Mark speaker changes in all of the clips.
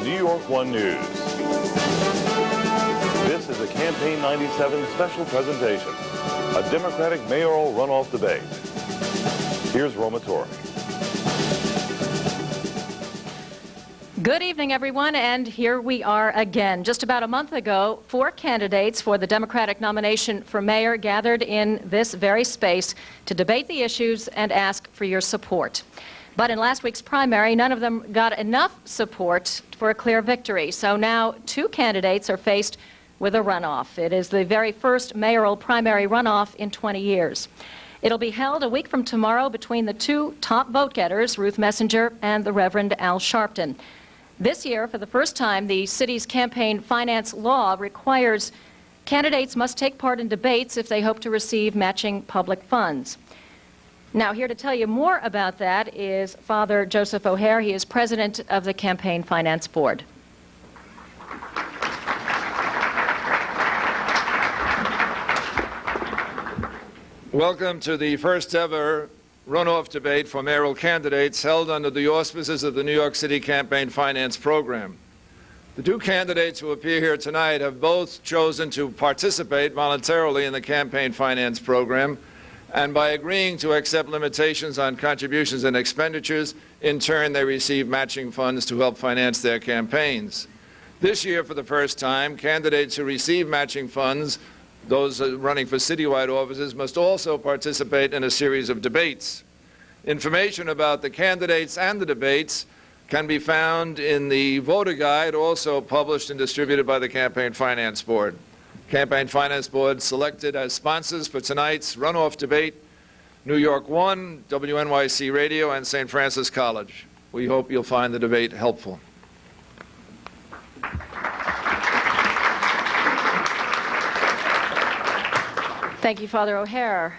Speaker 1: New York One News. This is a Campaign 97 special presentation, a Democratic mayoral runoff debate. Here's Roma Torrey.
Speaker 2: Good evening, everyone, and here we are again. Just about a month ago, 4 candidates for the Democratic nomination for mayor gathered in this very space to debate the issues and ask for your support. But in last week's primary, none of them got enough support for a clear victory. So now 2 candidates are faced with a runoff. It is the very first mayoral primary runoff in 20 years. It'll be held a week from tomorrow between the 2 top vote-getters, Ruth Messenger and the Reverend Al Sharpton. This year, for the first time, the city's campaign finance law requires candidates must take part in debates if they hope to receive matching public funds. Now, here to tell you more about that is Father Joseph O'Hare. He is president of the Campaign Finance Board.
Speaker 3: Welcome to the first ever runoff debate for mayoral candidates held under the auspices of the New York City Campaign Finance Program. The 2 candidates who appear here tonight have both chosen to participate voluntarily in the Campaign Finance Program, and by agreeing to accept limitations on contributions and expenditures, in turn they receive matching funds to help finance their campaigns. This year, for the first time, candidates who receive matching funds, those running for citywide offices, must also participate in a series of debates. Information about the candidates and the debates can be found in the voter guide, also published and distributed by the Campaign Finance Board. Campaign Finance Board selected as sponsors for tonight's runoff debate New York One, WNYC Radio, and St. Francis College. We hope you'll find the debate helpful.
Speaker 2: Thank you, Father O'Hare.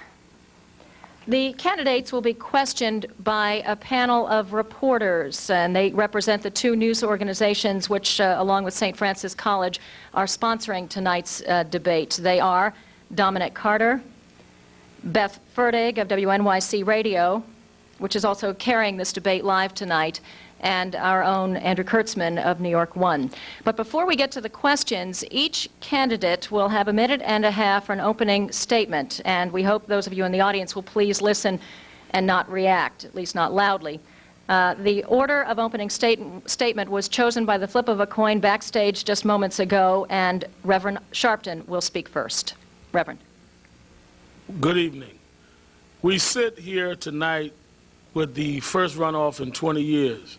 Speaker 2: The candidates will be questioned by a panel of reporters, and they represent the 2 news organizations which, along with St. Francis College, are sponsoring tonight's debate. They are Dominic Carter, Beth Fertig of WNYC Radio, which is also carrying this debate live tonight, and our own Andrew Kurtzman of New York One. But before we get to the questions, each candidate will have a minute and a half for an opening statement, and we hope those of you in the audience will please listen and not react, at least not loudly. The order of opening statement was chosen by the flip of a coin backstage just moments ago, and Reverend Sharpton will speak first. Reverend.
Speaker 4: Good evening. We sit here tonight with the first runoff in 20 years.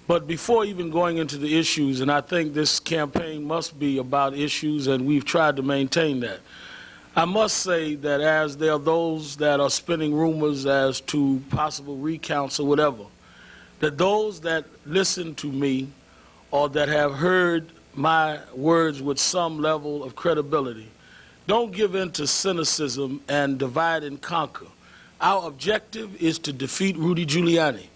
Speaker 4: But before even going into the issues, and I think this campaign must be about issues, and we've tried to maintain that, I must say that as there are those that are spinning rumors as to possible recounts or whatever, that those that listen to me or that have heard my words with some level of credibility don't give in to cynicism and divide and conquer. Our objective is to defeat Rudy Giuliani.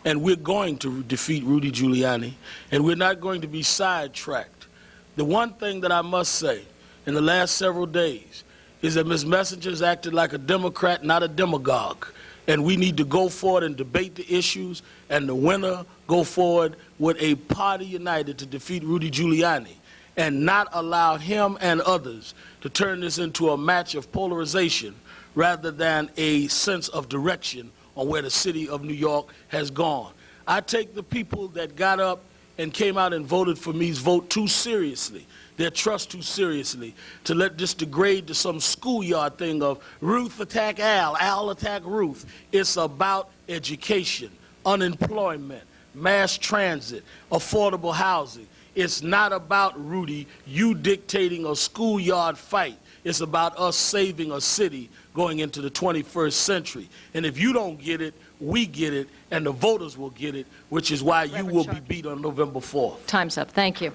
Speaker 4: And we're going to defeat Rudy Giuliani, and we're not going to be sidetracked. The one thing that I must say in the last several days is that Ms. Messenger has acted like a Democrat, not a demagogue. And we need to go forward and debate the issues, and the winner go forward with a party united to defeat Rudy Giuliani, and not allow him and others to turn this into a match of polarization rather than a sense of direction on where the city of New York has gone. I take the people that got up and came out and voted for me's vote too seriously, their trust too seriously, to let this degrade to some schoolyard thing of Ruth attack Al, Al attack Ruth. It's about education, unemployment, mass transit, affordable housing. It's not about, Rudy, you dictating a schoolyard fight. It's about us saving a city going into the 21st century. And if you don't get it, we get it, and the voters will get it, which is why you will be beat on November 4th.
Speaker 2: Time's up. Thank you.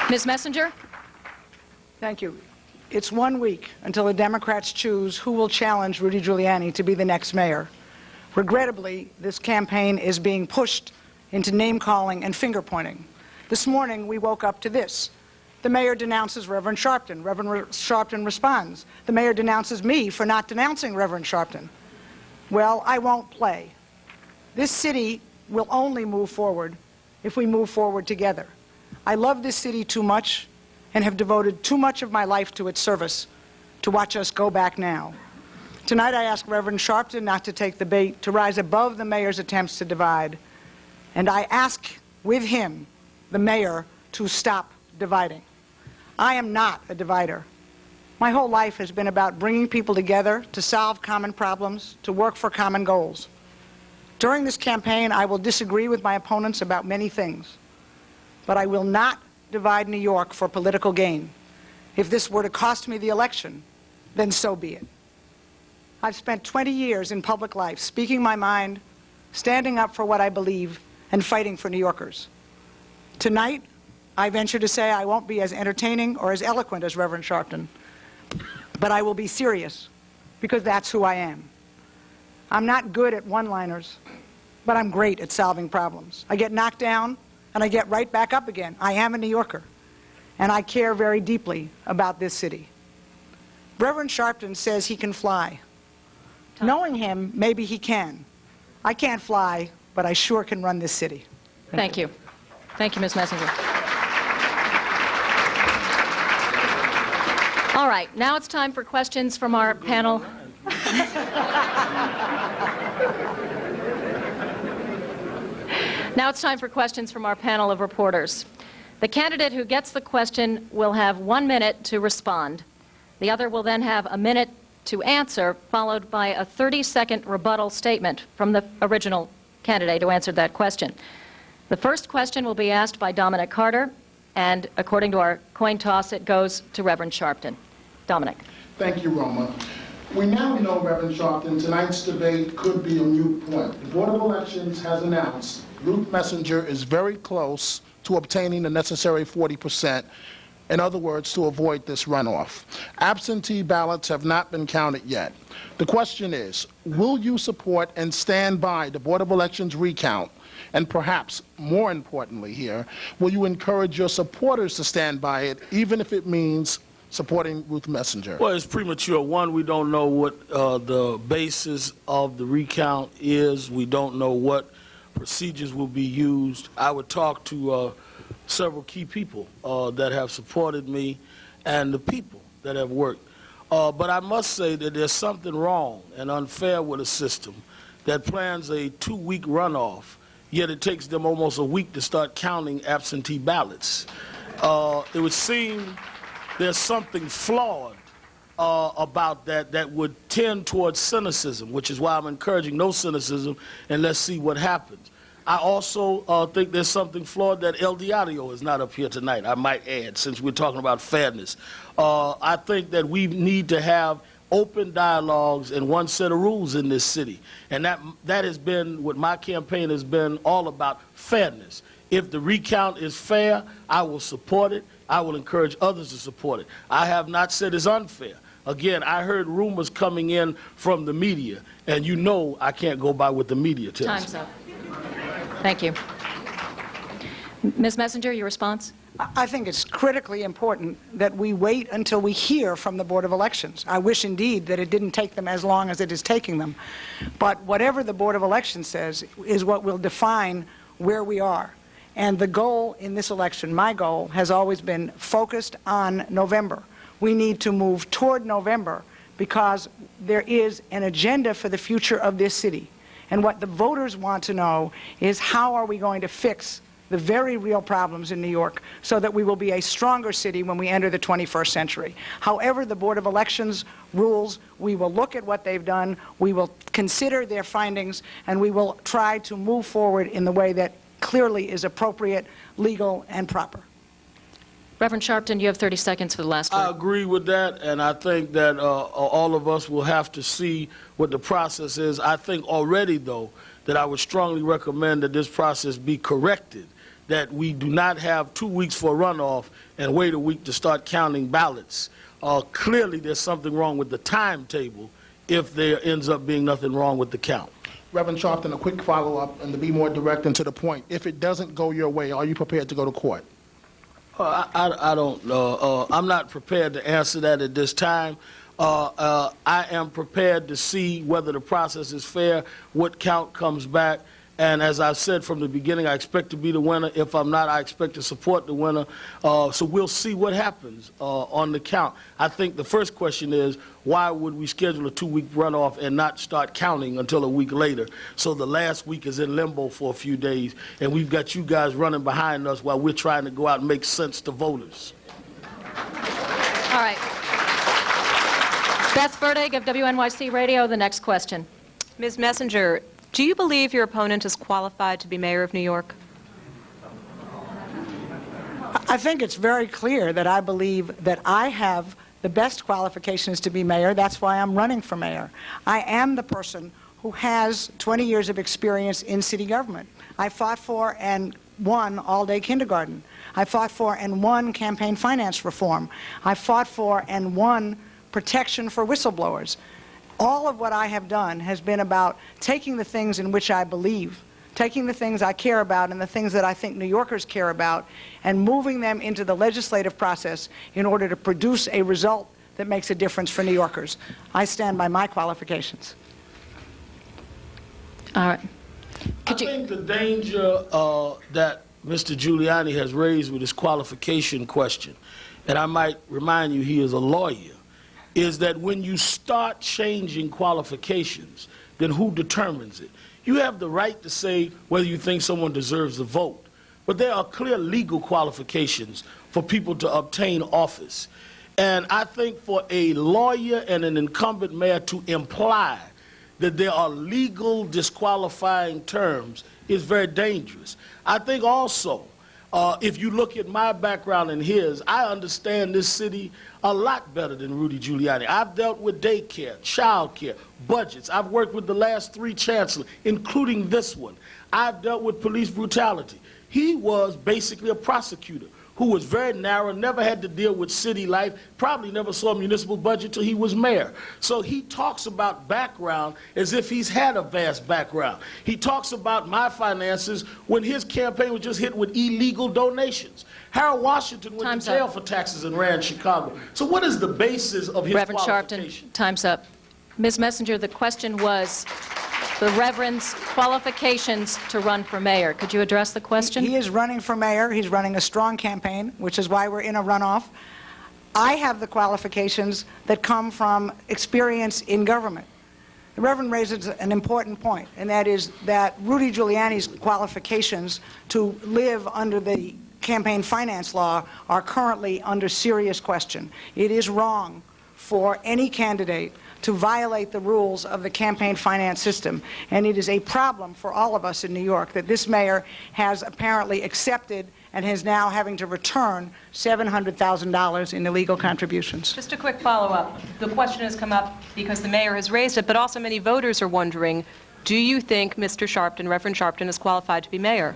Speaker 2: Ms. Messenger?
Speaker 5: Thank you. It's 1 week until the Democrats choose who will challenge Rudy Giuliani to be the next mayor. Regrettably, this campaign is being pushed into name-calling and finger-pointing. This morning, we woke up to this. The mayor denounces Reverend Sharpton. Reverend Sharpton responds. The mayor denounces me for not denouncing Reverend Sharpton. Well, I won't play. This city will only move forward if we move forward together. I love this city too much and have devoted too much of my life to its service to watch us go back now. Tonight I ask Reverend Sharpton not to take the bait, to rise above the mayor's attempts to divide. And I ask with him, the mayor, to stop dividing. I am not a divider. My whole life has been about bringing people together to solve common problems, to work for common goals. During this campaign, I will disagree with my opponents about many things, but I will not divide New York for political gain. If this were to cost me the election, then so be it. I've spent 20 years in public life speaking my mind, standing up for what I believe, and fighting for New Yorkers. Tonight, I venture to say I won't be as entertaining or as eloquent as Reverend Sharpton, but I will be serious, because that's who I am. I'm not good at one-liners, but I'm great at solving problems. I get knocked down, and I get right back up again. I am a New Yorker, and I care very deeply about this city. Reverend Sharpton says he can fly. Knowing him, maybe he can. I can't fly, but I sure can run this city.
Speaker 2: Thank you. Thank you, Ms. Messenger. All right, now it's time for questions from our panel. Now it's time for questions from our panel of reporters. The candidate who gets the question will have 1 minute to respond. The other will then have a minute to answer, followed by a 30-second rebuttal statement from the original candidate who answered that question. The first question will be asked by Dominic Carter, and according to our coin toss, it goes to Reverend Sharpton. Dominic.
Speaker 6: Thank you, Roma. We now know, Reverend Sharpton, tonight's debate could be a moot point. The Board of Elections has announced Ruth Messenger is very close to obtaining the necessary 40%. In other words, to avoid this runoff. Absentee ballots have not been counted yet. The question is, will you support and stand by the Board of Elections recount? And perhaps more importantly here, will you encourage your supporters to stand by it, even if it means supporting Ruth Messenger?
Speaker 4: Well, it's premature. One, we don't know what the basis of the recount is. We don't know what procedures will be used. I would talk to several key people that have supported me and the people that have worked. But I must say that there's something wrong and unfair with a system that plans a 2-week runoff, yet it takes them almost a week to start counting absentee ballots. It would seem there's something flawed about that would tend towards cynicism, which is why I'm encouraging no cynicism, and let's see what happens. I also think there's something flawed that El Diario is not up here tonight, I might add, since we're talking about fairness. I think that we need to have open dialogues and one set of rules in this city. And that has been what my campaign has been all about, fairness. If the recount is fair, I will support it. I will encourage others to support it. I have not said it's unfair. Again, I heard rumors coming in from the media, and you know I can't go by what the media tells me.
Speaker 2: Time's up. Thank you. Ms. Messenger, your response?
Speaker 5: I think it's critically important that we wait until we hear from the Board of Elections. I wish indeed that it didn't take them as long as it is taking them. But whatever the Board of Elections says is what will define where we are. And the goal in this election, my goal, has always been focused on November. We need to move toward November because there is an agenda for the future of this city. And what the voters want to know is how are we going to fix the very real problems in New York so that we will be a stronger city when we enter the 21st century. However the Board of Elections rules, we will look at what they've done, we will consider their findings, and we will try to move forward in the way that clearly is appropriate, legal, and proper.
Speaker 2: Reverend Sharpton, you have 30 seconds for the last word.
Speaker 4: I agree with that, and I think that all of us will have to see what the process is. I think already, though, that I would strongly recommend that this process be corrected, that we do not have 2 weeks for a runoff and wait a week to start counting ballots. Clearly, there's something wrong with the timetable if there ends up being nothing wrong with the count.
Speaker 6: Reverend Sharpton, a quick follow-up, and to be more direct and to the point. If it doesn't go your way, are you prepared to go to court?
Speaker 4: I don't know. I'm not prepared to answer that at this time. I am prepared to see whether the process is fair, what count comes back, And as I've said from the beginning, I expect to be the winner. If I'm not, I expect to support the winner. So we'll see what happens on the count. I think the first question is, why would we schedule a 2-week runoff and not start counting until a week later? So the last week is in limbo for a few days, and we've got you guys running behind us while we're trying to go out and make sense to voters.
Speaker 2: All right. Beth Fertig of WNYC Radio, the next question.
Speaker 7: Ms. Messenger, do you believe your opponent is qualified to be mayor of New York?
Speaker 5: I think it's very clear that I believe that I have the best qualifications to be mayor. That's why I'm running for mayor. I am the person who has 20 years of experience in city government. I fought for and won all-day kindergarten. I fought for and won campaign finance reform. I fought for and won protection for whistleblowers. All of what I have done has been about taking the things in which I believe, taking the things I care about and the things that I think New Yorkers care about, and moving them into the legislative process in order to produce a result that makes a difference for New Yorkers. I stand by my qualifications.
Speaker 2: All right.
Speaker 4: I think the danger that Mr. Giuliani has raised with his qualification question, and I might remind you he is a lawyer, is that when you start changing qualifications, then who determines it? You have the right to say whether you think someone deserves the vote, but there are clear legal qualifications for people to obtain office. And I think for a lawyer and an incumbent mayor to imply that there are legal disqualifying terms is very dangerous. I think also, if you look at my background and his, I understand this city a lot better than Rudy Giuliani. I've dealt with daycare, childcare, budgets. I've worked with the last 3 chancellors, including this one. I've dealt with police brutality. He was basically a prosecutor who was very narrow, never had to deal with city life, probably never saw a municipal budget till he was mayor. So he talks about background as if he's had a vast background. He talks about my finances when his campaign was just hit with illegal donations. Harold Washington went to jail for taxes and ran Chicago. So what is the basis of his
Speaker 2: Reverend
Speaker 4: qualification?
Speaker 2: Sharpton, time's up. Ms. Messenger, the question was the Reverend's qualifications to run for mayor. Could you address the question?
Speaker 5: He is running for mayor. He's running a strong campaign, which is why we're in a runoff. I have the qualifications that come from experience in government. The Reverend raises an important point, and that is that Rudy Giuliani's qualifications to live under the campaign finance law are currently under serious question. It is wrong for any candidate to violate the rules of the campaign finance system. And it is a problem for all of us in New York that this mayor has apparently accepted and is now having to return $700,000 in illegal contributions.
Speaker 7: Just a quick follow-up. The question has come up because the mayor has raised it, but also many voters are wondering, do you think Mr. Sharpton, Reverend Sharpton, is qualified to be mayor?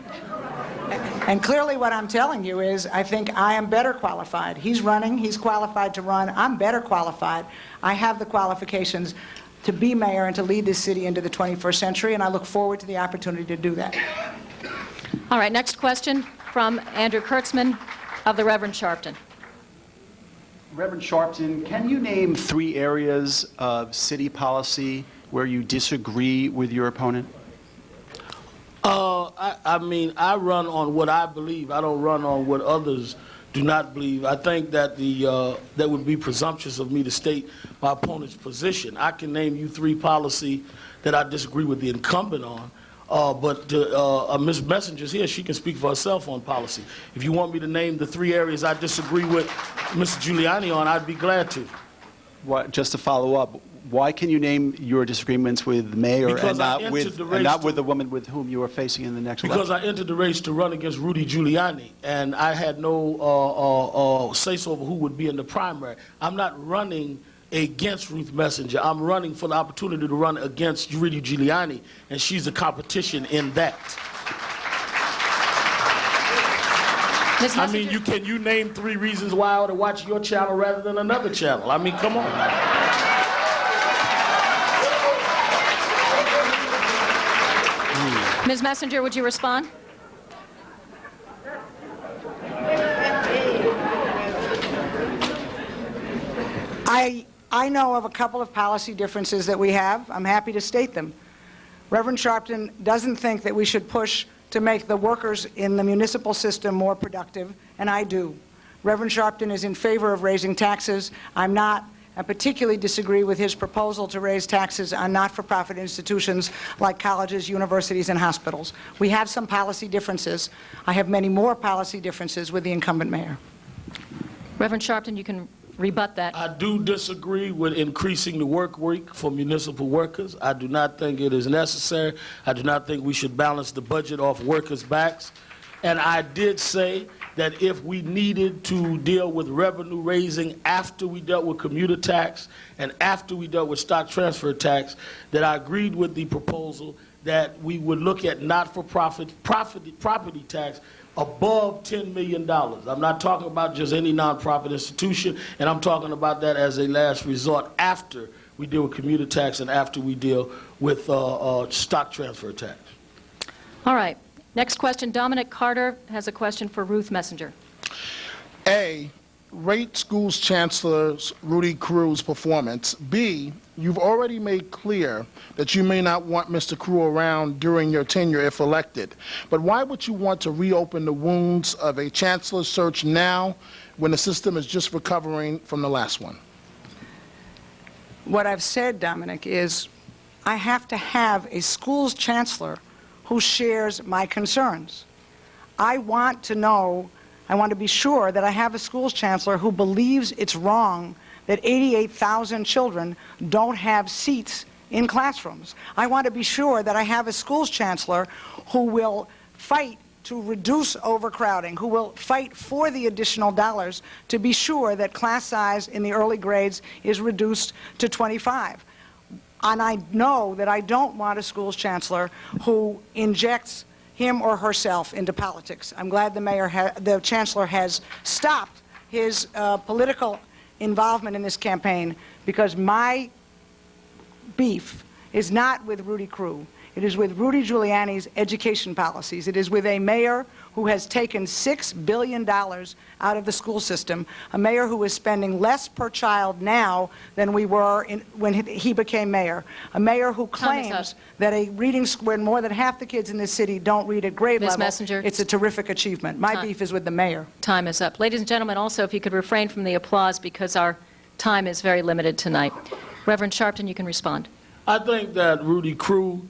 Speaker 5: And clearly what I'm telling you is I think I am better qualified. He's running, he's qualified to run, I'm better qualified. I have the qualifications to be mayor and to lead this city into the 21st century, and I look forward to the opportunity to do that.
Speaker 2: All right, next question from Andrew Kurtzman of the Reverend Sharpton.
Speaker 8: Reverend Sharpton, can you name 3 areas of city policy where you disagree with your opponent?
Speaker 4: I mean, I run on what I believe. I don't run on what others do not believe. I think that that would be presumptuous of me to state my opponent's position. I can name you 3 policy that I disagree with the incumbent on, but Ms. Messenger's here. She can speak for herself on policy. If you want me to name the 3 areas I disagree with Mr. Giuliani on, I'd be glad to.
Speaker 8: Just to follow up, why can you name your disagreements with the mayor and not with the woman with whom you are facing in the next election?
Speaker 4: Because I entered the race to run against Rudy Giuliani, and I had no say-so over who would be in the primary. I'm not running against Ruth Messenger. I'm running for the opportunity to run against Rudy Giuliani, and she's the competition in that. I mean, can you name 3 reasons why I ought to watch your channel rather than another channel? I mean, come on.
Speaker 2: Ms. Messenger, would you respond?
Speaker 5: I know of a couple of policy differences that we have. I'm happy to state them. Reverend Sharpton doesn't think that we should push to make the workers in the municipal system more productive, and I do. Reverend Sharpton is in favor of raising taxes. I'm not. I particularly disagree with his proposal to raise taxes on not-for-profit institutions like colleges, universities, and hospitals. We have some policy differences. I have many more policy differences with the incumbent mayor.
Speaker 2: Reverend Sharpton, you can rebut that.
Speaker 4: I do disagree with increasing the work week for municipal workers. I do not think it is necessary. I do not think we should balance the budget off workers' backs. And I did say that if we needed to deal with revenue raising after we dealt with commuter tax and after we dealt with stock transfer tax, that I agreed with the proposal that we would look at not-for-profit property tax above $10 million. I'm not talking about just any nonprofit institution, and I'm talking about that as a last resort after we deal with commuter tax and after we deal with stock transfer tax.
Speaker 2: All right. Next question. Dominic Carter has a question for Ruth Messenger.
Speaker 6: A, rate schools chancellor Rudy Crew's performance. B, you've already made clear that you may not want Mr. Crew around during your tenure if elected. But why would you want to reopen the wounds of a chancellor search now when the system is just recovering from the last one?
Speaker 5: What I've said, Dominic, is I have to have a school's chancellor who shares my concerns. I want to be sure that I have a schools chancellor who believes it's wrong that 88,000 children don't have seats in classrooms. I want to be sure that I have a schools chancellor who will fight to reduce overcrowding, who will fight for the additional dollars to be sure that class size in the early grades is reduced to 25. And I know that I don't want a schools chancellor who injects him or herself into politics. I'm glad the chancellor has stopped his political involvement in this campaign, because my beef is not with Rudy Crew. It is with Rudy Giuliani's education policies. It is with a mayor who has taken $6 billion out of the school system, a mayor who is spending less per child now than we were when he became mayor, a mayor who claims that a reading school where more than half the kids in this city don't read at grade level.
Speaker 2: Messenger.
Speaker 5: It's a terrific achievement. My beef is with the mayor.
Speaker 2: Time is up. Ladies and gentlemen, also, if you could refrain from the applause because our time is very limited tonight. Reverend Sharpton, you can respond.
Speaker 4: I think that Rudy Crew,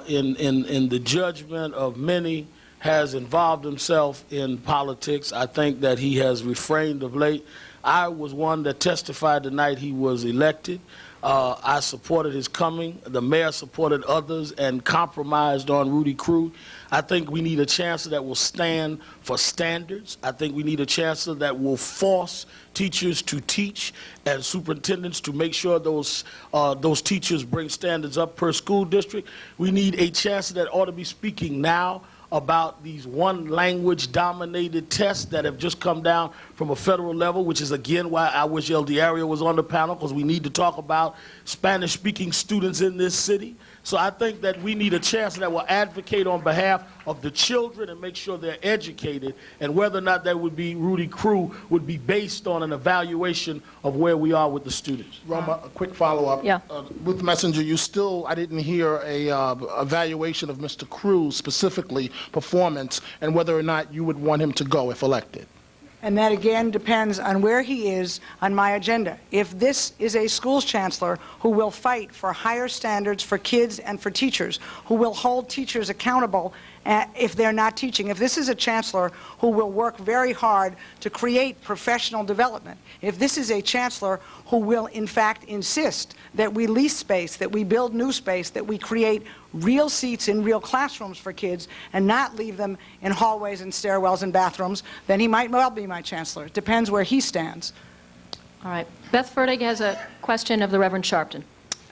Speaker 4: in the judgment of many, has involved himself in politics. I think that he has refrained of late. I was one that testified the night he was elected. I supported his coming. The mayor supported others and compromised on Rudy Crew. I think we need a chancellor that will stand for standards. I think we need a chancellor that will force teachers to teach and superintendents to make sure those teachers bring standards up per school district. We need a chancellor that ought to be speaking now about these one-language-dominated tests that have just come down from a federal level, which is, again, why I wish El Diario was on the panel, because we need to talk about Spanish-speaking students in this city. So I think that we need a chancellor that will advocate on behalf of the children and make sure they're educated, and whether or not that would be Rudy Crew would be based on an evaluation of where we are with the students.
Speaker 6: Roma, a quick follow-up.
Speaker 2: Yeah.
Speaker 6: Ruth Messenger, I didn't hear a evaluation of Mr. Crew's specifically performance and whether or not you would want him to go if elected.
Speaker 5: And that, again, depends on where he is on my agenda. If this is a schools chancellor who will fight for higher standards for kids and for teachers, who will hold teachers accountable if they're not teaching, if this is a chancellor who will work very hard to create professional development, if this is a chancellor who will, in fact, insist that we lease space, that we build new space, that we create real seats in real classrooms for kids and not leave them in hallways and stairwells and bathrooms, then he might well be my chancellor. It depends where he stands.
Speaker 2: All right. Beth Fertig has a question of the Reverend Sharpton.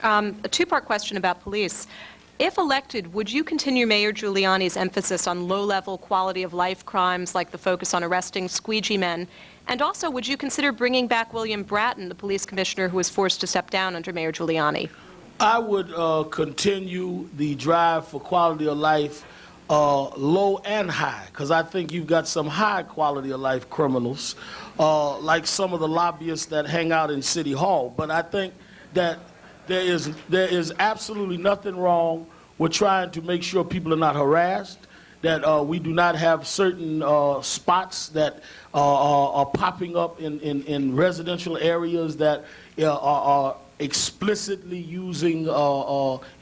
Speaker 7: A two-part question about police. If elected, would you continue Mayor Giuliani's emphasis on low-level quality-of-life crimes like the focus on arresting squeegee men? And also, would you consider bringing back William Bratton, the police commissioner who was forced to step down under Mayor Giuliani?
Speaker 4: I would continue the drive for quality of life, low and high, because I think you've got some high quality of life criminals, like some of the lobbyists that hang out in City Hall. But I think that there is absolutely nothing wrong We're trying to make sure people are not harassed, that we do not have certain spots that are popping up in residential areas that are explicitly using,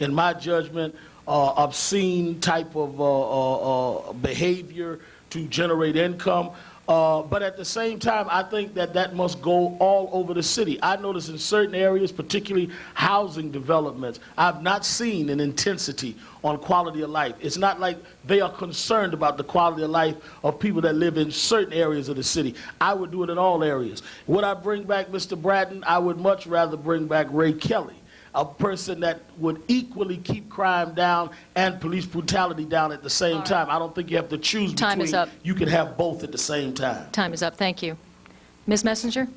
Speaker 4: in my judgment, obscene type of behavior to generate income. But at the same time, I think that that must go all over the city. I notice in certain areas, particularly housing developments, I've not seen an intensity on quality of life. It's not like they are concerned about the quality of life of people that live in certain areas of the city. I would do it in all areas. Would I bring back Mr. Bratton? I would much rather bring back Ray Kelly, a person that would equally keep crime down and police brutality down at the same time. I don't think you have to choose between.
Speaker 2: Time is up.
Speaker 4: You can have both at the same time.
Speaker 2: Time is up. Thank you. Ms. Messenger?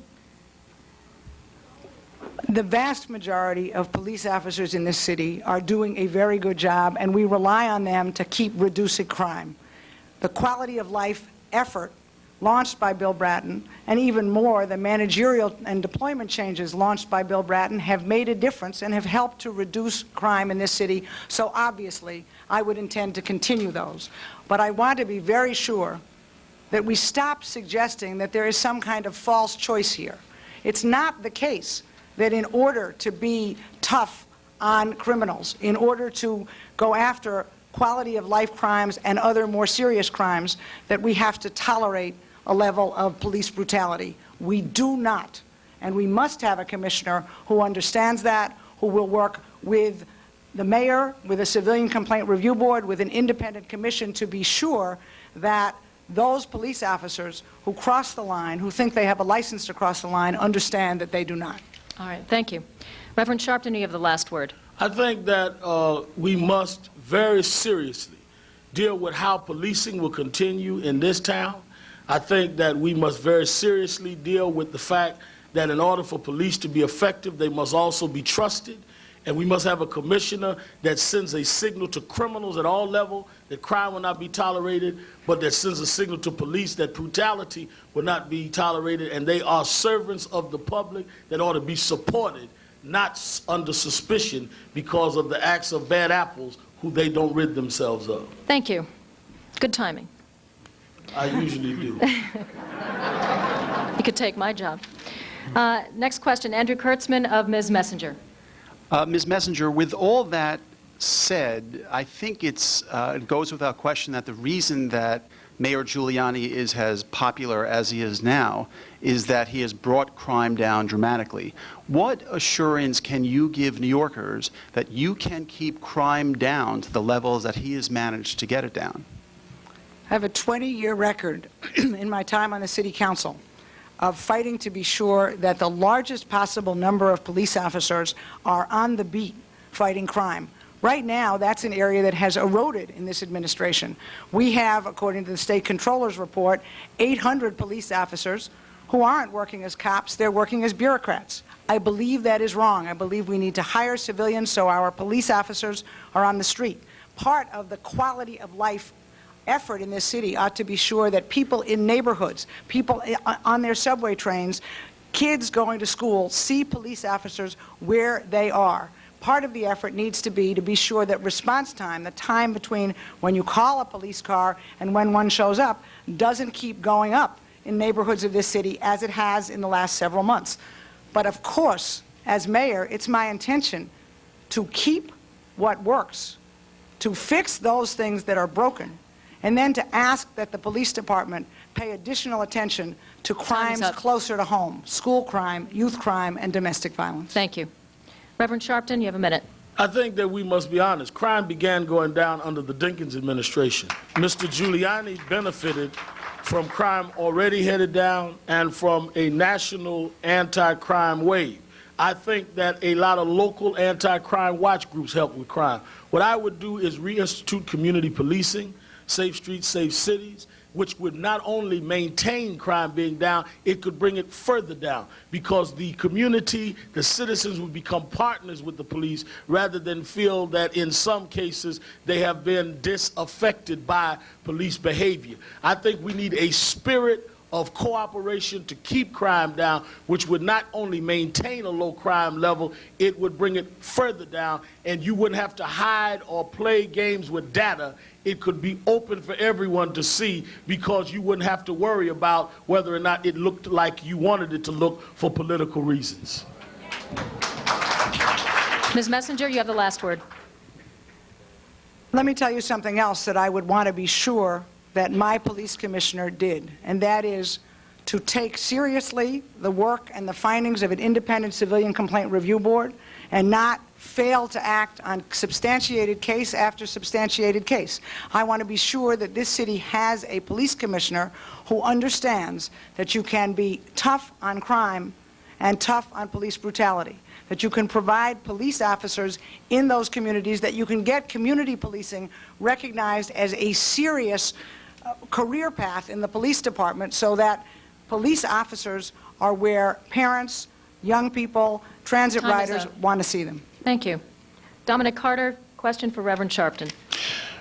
Speaker 5: The vast majority of police officers in this city are doing a very good job, and we rely on them to keep reducing crime. The quality of life effort launched by Bill Bratton, and even more, the managerial and deployment changes launched by Bill Bratton have made a difference and have helped to reduce crime in this city. So obviously, I would intend to continue those. But I want to be very sure that we stop suggesting that there is some kind of false choice here. It's not the case that in order to be tough on criminals, in order to go after quality of life crimes and other more serious crimes, that we have to tolerate a level of police brutality. We do not. And we must have a commissioner who understands that, who will work with the mayor, with a civilian complaint review board, with an independent commission to be sure that those police officers who cross the line, who think they have a license to cross the line, understand that they do not.
Speaker 2: All right. Thank you. Reverend Sharpton, you have the last word.
Speaker 4: I think that we must very seriously deal with how policing will continue in this town. I think that we must very seriously deal with the fact that in order for police to be effective, they must also be trusted. And we must have a commissioner that sends a signal to criminals at all levels that crime will not be tolerated, but that sends a signal to police that brutality will not be tolerated, and they are servants of the public that ought to be supported, not under suspicion because of the acts of bad apples who they don't rid themselves of.
Speaker 2: Thank you. Good timing.
Speaker 4: I usually do.
Speaker 2: You could take my job. Next question, Andrew Kurtzman of Ms. Messenger.
Speaker 8: Ms. Messenger, with all that said, I think it goes without question that the reason that Mayor Giuliani is as popular as he is now is that he has brought crime down dramatically. What assurance can you give New Yorkers that you can keep crime down to the levels that he has managed to get it down?
Speaker 5: I have a 20-year record in my time on the City Council of fighting to be sure that the largest possible number of police officers are on the beat fighting crime. Right now, that's an area that has eroded in this administration. We have, according to the State Controller's report, 800 police officers who aren't working as cops, they're working as bureaucrats. I believe that is wrong. I believe we need to hire civilians so our police officers are on the street. Part of the quality of life effort in this city ought to be sure that people in neighborhoods, people on their subway trains, kids going to school, see police officers where they are. Part of the effort needs to be sure that response time, the time between when you call a police car and when one shows up, doesn't keep going up in neighborhoods of this city as it has in the last several months. But of course, as mayor, it's my intention to keep what works, to fix those things that are broken, and then to ask that the police department pay additional attention to crimes closer to home, school crime, youth crime, and domestic violence.
Speaker 2: Thank you. Reverend Sharpton, you have a minute.
Speaker 4: I think that we must be honest. Crime began going down under the Dinkins administration. Mr. Giuliani benefited from crime already headed down and from a national anti-crime wave. I think that a lot of local anti-crime watch groups help with crime. What I would do is reinstitute community policing, safe streets, safe cities, which would not only maintain crime being down, it could bring it further down because the community, the citizens would become partners with the police rather than feel that in some cases they have been disaffected by police behavior. I think we need a spirit of cooperation to keep crime down, which would not only maintain a low crime level, it would bring it further down, and you wouldn't have to hide or play games with data. It could be open for everyone to see, because you wouldn't have to worry about whether or not it looked like you wanted it to look for political reasons.
Speaker 2: Ms. Messenger, you have the last word.
Speaker 5: Let me tell you something else that I would want to be sure that my police commissioner did, and that is to take seriously the work and the findings of an independent civilian complaint review board and not fail to act on substantiated case after substantiated case. I want to be sure that this city has a police commissioner who understands that you can be tough on crime and tough on police brutality, that you can provide police officers in those communities, that you can get community policing recognized as a serious career path in the police department, so that police officers are where parents, young people, transit riders want to see them.
Speaker 2: Thank you. Dominic Carter, question for Reverend Sharpton.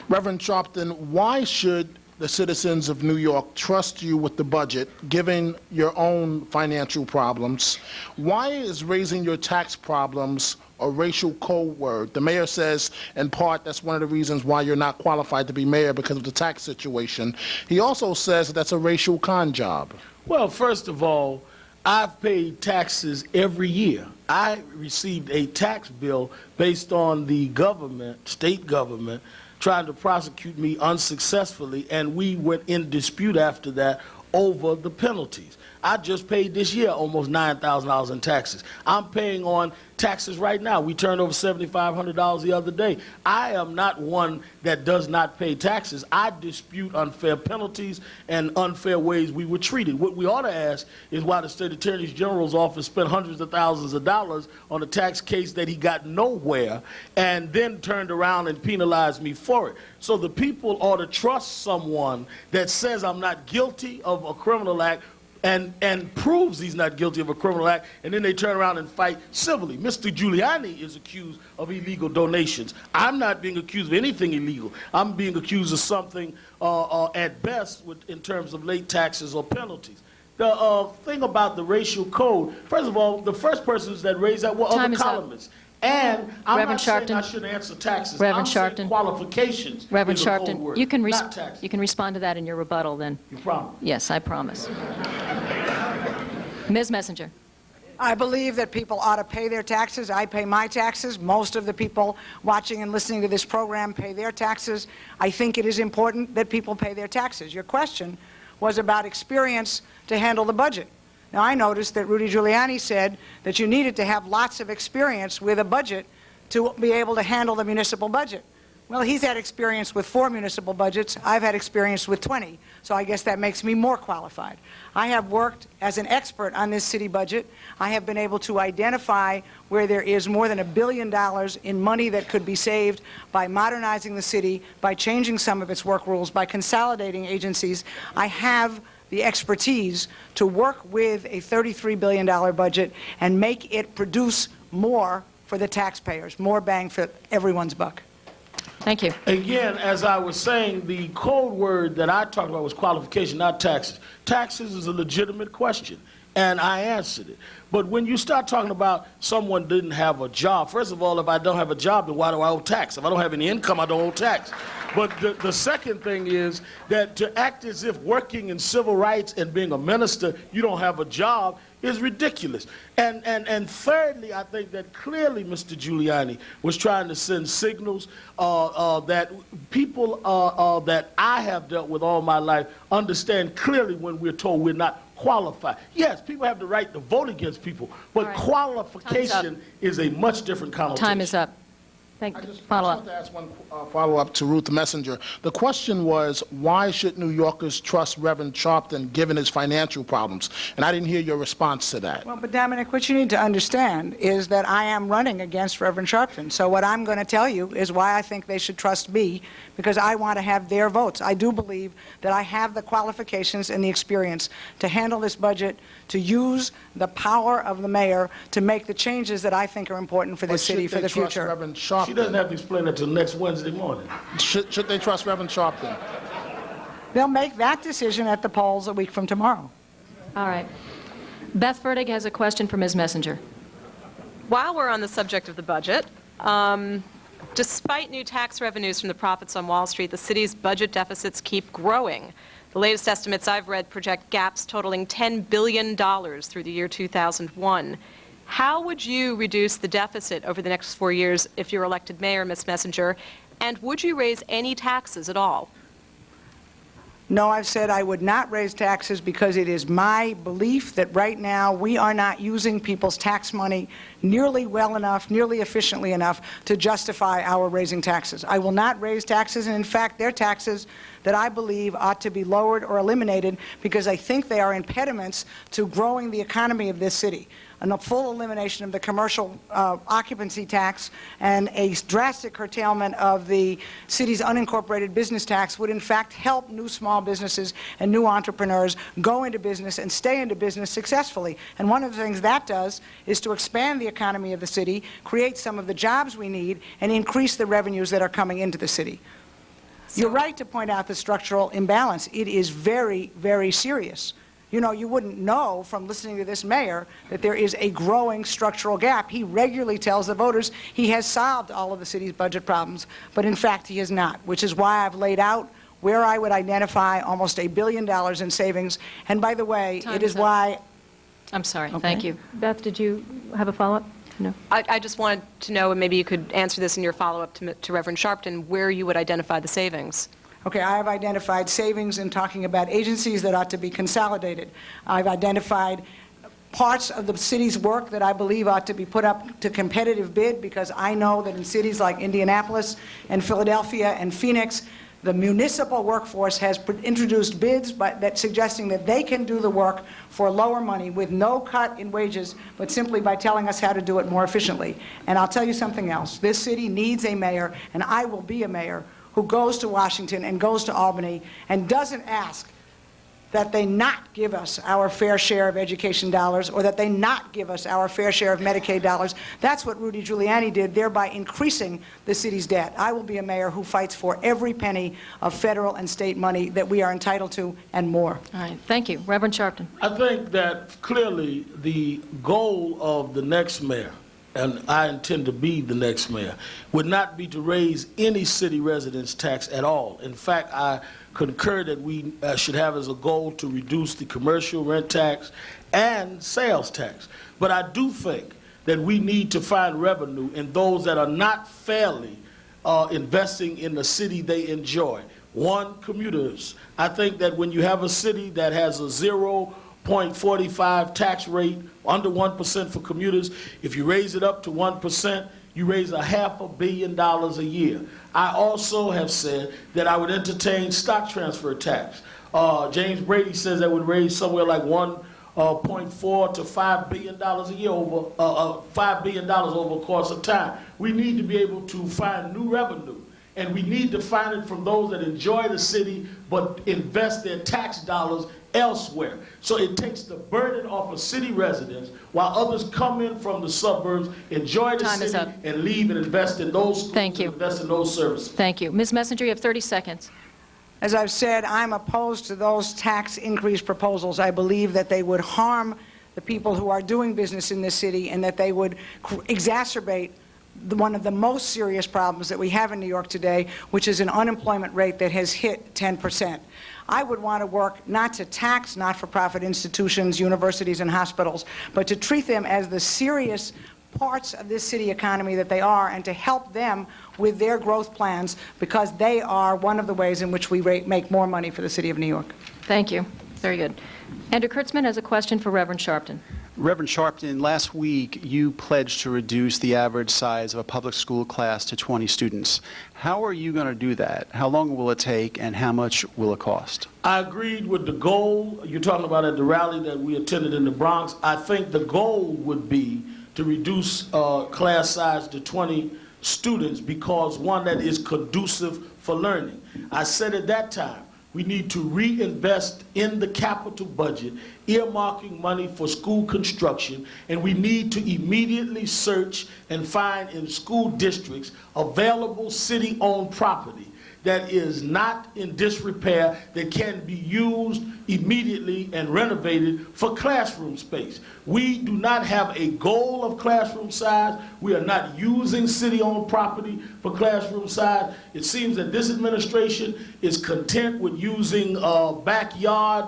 Speaker 6: Reverend Sharpton, why should the citizens of New York trust you with the budget, given your own financial problems? Why is raising your tax problems a racial code word? The mayor says, in part, that's one of the reasons why you're not qualified to be mayor, because of the tax situation. He also says that's a racial con job.
Speaker 4: Well, first of all, I've paid taxes every year. I received a tax bill based on the government, state government, trying to prosecute me unsuccessfully, and we went in dispute after that over the penalties. I just paid this year almost $9,000 in taxes. I'm paying on taxes right now. We turned over $7,500 the other day. I am not one that does not pay taxes. I dispute unfair penalties and unfair ways we were treated. What we ought to ask is why the State Attorney General's office spent hundreds of thousands of dollars on a tax case that he got nowhere, and then turned around and penalized me for it. So the people ought to trust someone that says I'm not guilty of a criminal act and proves he's not guilty of a criminal act, and then they turn around and fight civilly. Mr. Giuliani is accused of illegal donations. I'm not being accused of anything illegal. I'm being accused of something at best in terms of late taxes or penalties. The thing about the racial code, first of all, the first persons that raised that were other columnists. And I'm
Speaker 2: Reverend
Speaker 4: not saying
Speaker 2: Sharpton.
Speaker 4: I shouldn't answer taxes.
Speaker 2: Reverend
Speaker 4: I'm saying
Speaker 2: Sharpton.
Speaker 4: qualifications.
Speaker 2: Reverend
Speaker 4: is a code
Speaker 2: Sharpton,
Speaker 4: word,
Speaker 2: you can
Speaker 4: not taxes.
Speaker 2: you can respond to that in your rebuttal then.
Speaker 4: You promise?
Speaker 2: Yes, I promise. Ms. Messenger.
Speaker 5: I believe that people ought to pay their taxes. I pay my taxes. Most of the people watching and listening to this program pay their taxes. I think it is important that people pay their taxes. Your question was about experience to handle the budget. Now, I noticed that Rudy Giuliani said that you needed to have lots of experience with a budget to be able to handle the municipal budget. Well, he's had experience with 4 municipal budgets. I've had experience with 20, so I guess that makes me more qualified. I have worked as an expert on this city budget. I have been able to identify where there is more than $1 billion in money that could be saved by modernizing the city, by changing some of its work rules, by consolidating agencies. I have the expertise to work with a $33 billion budget and make it produce more for the taxpayers, more bang for everyone's buck.
Speaker 2: Thank you.
Speaker 4: Again, as I was saying, the code word that I talked about was qualification, not taxes. Taxes is a legitimate question, and I answered it. But when you start talking about someone didn't have a job, first of all, if I don't have a job, then why do I owe tax? If I don't have any income, I don't owe tax. But the second thing is that to act as if working in civil rights and being a minister, you don't have a job, is ridiculous. And thirdly, I think that clearly Mr. Giuliani was trying to send signals that people that I have dealt with all my life understand clearly when we're told we're not qualified. Yes, people have the right to vote against people, but qualification is a much different connotation.
Speaker 2: Time is up.
Speaker 6: I just want to ask one follow-up to Ruth Messenger. The question was, why should New Yorkers trust Reverend Sharpton given his financial problems? And I didn't hear your response to that.
Speaker 5: Well, but Dominic, what you need to understand is that I am running against Reverend Sharpton. So what I'm going to tell you is why I think they should trust me, because I want to have their votes. I do believe that I have the qualifications and the experience to handle this budget, to use the power of the mayor to make the changes that I think are important for this city for the future.
Speaker 6: Reverend Sharpton?
Speaker 4: She doesn't have to explain that until next Wednesday morning.
Speaker 6: Should they trust Reverend Sharpton?
Speaker 5: They'll make that decision at the polls a week from tomorrow.
Speaker 2: All right. Beth Fertig has a question for Ms. Messenger.
Speaker 7: While we're on the subject of the budget, despite new tax revenues from the profits on Wall Street, the city's budget deficits keep growing. The latest estimates I've read project gaps totaling $10 billion through the year 2001. How would you reduce the deficit over the next 4 years if you're elected mayor, Ms. Messenger? And would you raise any taxes at all?
Speaker 5: No, I've said I would not raise taxes because it is my belief that right now we are not using people's tax money nearly well enough, nearly efficiently enough to justify our raising taxes. I will not raise taxes, and in fact, they're taxes that I believe ought to be lowered or eliminated because I think they are impediments to growing the economy of this city. And a full elimination of the commercial occupancy tax and a drastic curtailment of the city's unincorporated business tax would in fact help new small businesses and new entrepreneurs go into business and stay into business successfully. And one of the things that does is to expand the economy of the city, create some of the jobs we need, and increase the revenues that are coming into the city. You're right to point out the structural imbalance. It is very, very serious. You know, you wouldn't know from listening to this mayor that there is a growing structural gap. He regularly tells the voters he has solved all of the city's budget problems, but in fact he has not, which is why I've laid out where I would identify almost $1 billion in savings. And by the way, it is why...
Speaker 2: I'm sorry.
Speaker 5: Okay.
Speaker 2: Thank you. Beth, did you have a follow-up? No.
Speaker 7: I just wanted to know, and maybe you could answer this in your follow-up to Reverend Sharpton, where you would identify the savings.
Speaker 5: Okay, I have identified savings in talking about agencies that ought to be consolidated. I've identified parts of the city's work that I believe ought to be put up to competitive bid, because I know that in cities like Indianapolis and Philadelphia and Phoenix, the municipal workforce has introduced bids suggesting that they can do the work for lower money with no cut in wages, but simply by telling us how to do it more efficiently. And I'll tell you something else. This city needs a mayor, and I will be a mayor, who goes to Washington and goes to Albany and doesn't ask that they not give us our fair share of education dollars or that they not give us our fair share of Medicaid dollars. That's what Rudy Giuliani did, thereby increasing the city's debt. I will be a mayor who fights for every penny of federal and state money that we are entitled to and more.
Speaker 2: All right. Thank you. Reverend Sharpton.
Speaker 4: I think that clearly the goal of the next mayor, and I intend to be the next mayor, would not be to raise any city residents' tax at all. In fact, I concur that we should have as a goal to reduce the commercial rent tax and sales tax. But I do think that we need to find revenue in those that are not fairly investing in the city they enjoy. One, commuters. I think that when you have a city that has a 0.45 tax rate, under 1% for commuters, if you raise it up to 1%, you raise $500 million a year. I also have said that I would entertain stock transfer tax. James Brady says that would raise somewhere like $1.4 to $5 billion a year over $5 billion over a course of time. We need to be able to find new revenue, and we need to find it from those that enjoy the city but invest their tax dollars elsewhere. So it takes the burden off of city residents while others come in from the suburbs, enjoy the city, and leave and invest in those schools.
Speaker 2: Thank you.
Speaker 4: And invest in those services.
Speaker 2: Thank you. Ms. Messenger, you have 30 seconds.
Speaker 5: As I've said, I'm opposed to those tax increase proposals. I believe that they would harm the people who are doing business in this city and that they would exacerbate one of the most serious problems that we have in New York today, which is an unemployment rate that has hit 10%. I would want to work not to tax not-for-profit institutions, universities, and hospitals, but to treat them as the serious parts of this city economy that they are, and to help them with their growth plans, because they are one of the ways in which we make more money for the city of New York.
Speaker 2: Thank you. Very good. Andrew Kurtzman has a question for Reverend Sharpton.
Speaker 8: Reverend Sharpton, last week you pledged to reduce the average size of a public school class to 20 students. How are you going to do that? How long will it take, and how much will it cost?
Speaker 4: I agreed with the goal you're talking about at the rally that we attended in the Bronx. I think the goal would be to reduce class size to 20 students because, one, that is conducive for learning. I said at that time, we need to reinvest in the capital budget, earmarking money for school construction, and we need to immediately search and find in school districts available city-owned property that is not in disrepair, that can be used immediately and renovated for classroom space. We do not have a goal of classroom size. We are not using city-owned property for classroom size. It seems that this administration is content with using backyard,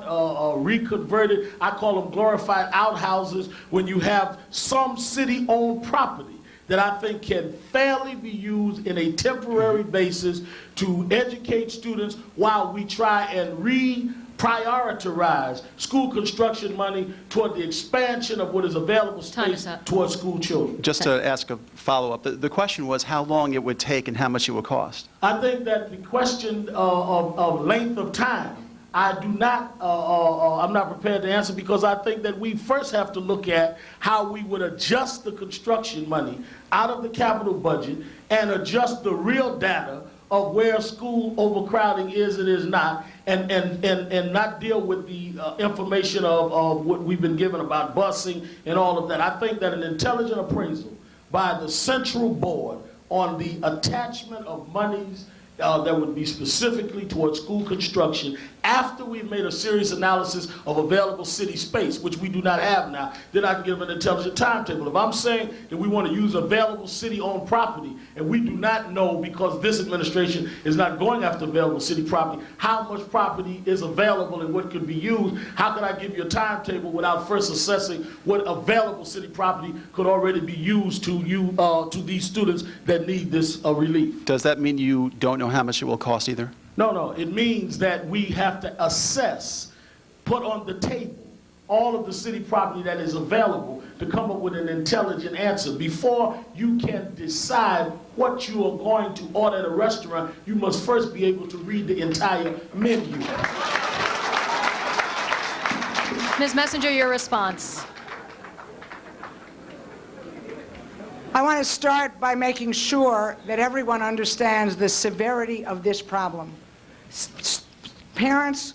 Speaker 4: reconverted, I call them glorified outhouses, when you have some city-owned property that I think can fairly be used in a temporary basis to educate students while we try and reprioritize school construction money toward the expansion of what is available space towards school children.
Speaker 8: Just to ask a follow-up, the question was how long it would take and how much it would cost.
Speaker 4: I think that the question of length of time, I'm not prepared to answer, because I think that we first have to look at how we would adjust the construction money out of the capital budget and adjust the real data of where school overcrowding is and is not, and not deal with the information of what we've been given about busing and all of that. I think that an intelligent appraisal by the central board on the attachment of monies that would be specifically towards school construction after we've made a serious analysis of available city space, which we do not have now, then I can give an intelligent timetable. If I'm saying that we want to use available city-owned property, and we do not know, because this administration is not going after available city property, how much property is available and what could be used, how can I give you a timetable without first assessing what available city property could already be used to these students that need this relief?
Speaker 8: Does that mean you don't know how much it will cost either?
Speaker 4: No, it means that we have to assess, put on the table, all of the city property that is available to come up with an intelligent answer. Before you can decide what you are going to order at a restaurant, you must first be able to read the entire menu.
Speaker 2: Ms. Messenger, your response.
Speaker 5: I want to start by making sure that everyone understands the severity of this problem. Parents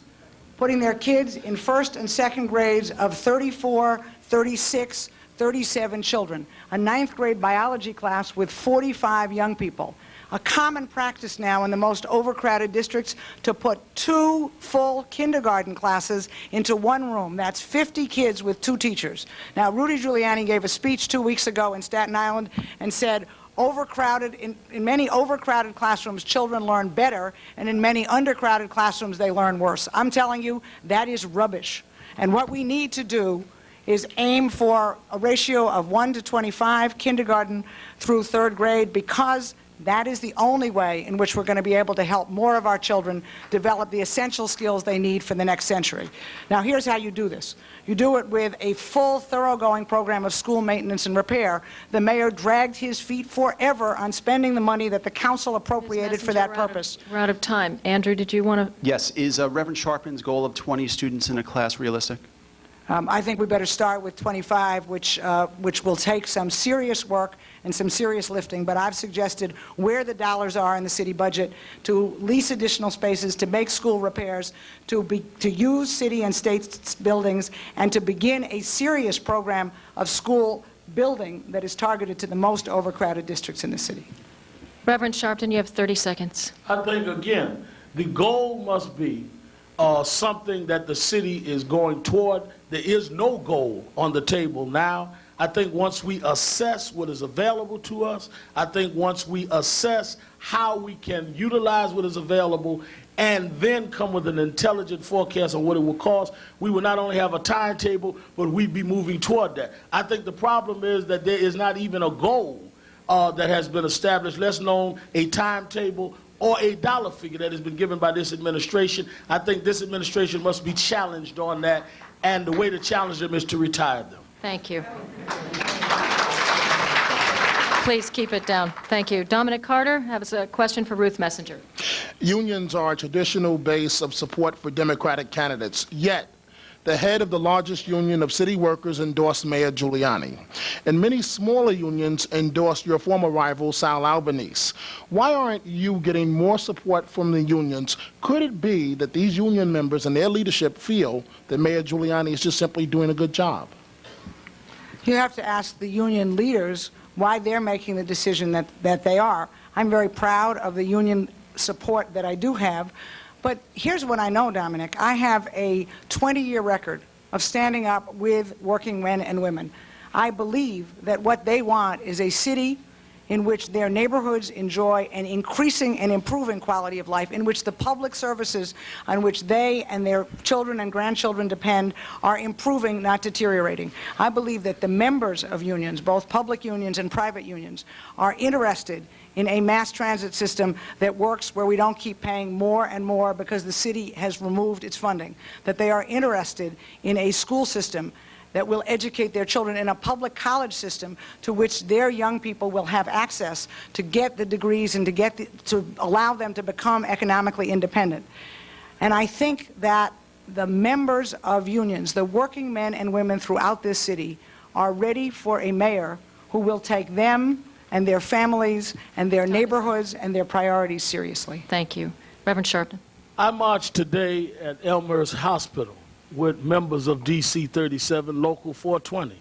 Speaker 5: putting their kids in first and second grades of 34, 36, 37 children, a ninth grade biology class with 45 young people. A common practice now in the most overcrowded districts to put 2 full kindergarten classes into one room. That's 50 kids with 2 teachers. Now, Rudy Giuliani gave a speech 2 weeks ago in Staten Island and said, in many overcrowded classrooms, children learn better, and in many undercrowded classrooms, they learn worse. I'm telling you, that is rubbish. And what we need to do is aim for a ratio of 1 to 25, kindergarten through 3rd grade, because that is the only way in which we're going to be able to help more of our children develop the essential skills they need for the next century. Now, here's how you do this. You do it with a full, thoroughgoing program of school maintenance and repair. The mayor dragged his feet forever on spending the money that the council appropriated for that purpose.
Speaker 2: We're out of time. Andrew, did you want to?
Speaker 8: Yes. Is Reverend Sharpton's goal of 20 students in a class realistic?
Speaker 5: I think we better start with 25, which will take some serious work and some serious lifting, but I've suggested where the dollars are in the city budget to lease additional spaces, to make school repairs, to use city and state buildings, and to begin a serious program of school building that is targeted to the most overcrowded districts in the city.
Speaker 2: Reverend Sharpton, you have 30 seconds.
Speaker 4: I think, again, the goal must be something that the city is going toward. There is no goal on the table now. I think once we assess what is available to us, I think once we assess how we can utilize what is available and then come with an intelligent forecast on what it will cost, we will not only have a timetable, but we'd be moving toward that. I think the problem is that there is not even a goal that has been established, let alone a timetable or a dollar figure that has been given by this administration. I think this administration must be challenged on that, and the way to challenge them is to retire them.
Speaker 2: Thank you. Please keep it down. Thank you. Dominic Carter has a question for Ruth Messenger.
Speaker 6: Unions are a traditional base of support for Democratic candidates, yet the head of the largest union of city workers endorsed Mayor Giuliani, and many smaller unions endorsed your former rival, Sal Albanese. Why aren't you getting more support from the unions? Could it be that these union members and their leadership feel that Mayor Giuliani is just simply doing a good job?
Speaker 5: You have to ask the union leaders why they're making the decision that they are. I'm very proud of the union support that I do have. But here's what I know, Dominic. I have a 20-year record of standing up with working men and women. I believe that what they want is a city in which their neighborhoods enjoy an increasing and improving quality of life, in which the public services on which they and their children and grandchildren depend are improving, not deteriorating. I believe that the members of unions, both public unions and private unions, are interested in a mass transit system that works where we don't keep paying more and more because the city has removed its funding, that they are interested in a school system that will educate their children, in a public college system to which their young people will have access to get the degrees and to allow them to become economically independent. And I think that the members of unions, the working men and women throughout this city, are ready for a mayor who will take them and their families and their neighborhoods and their priorities seriously.
Speaker 2: Thank you. Reverend Sharpton.
Speaker 4: I marched today at Elmhurst Hospital with members of DC 37, Local 420.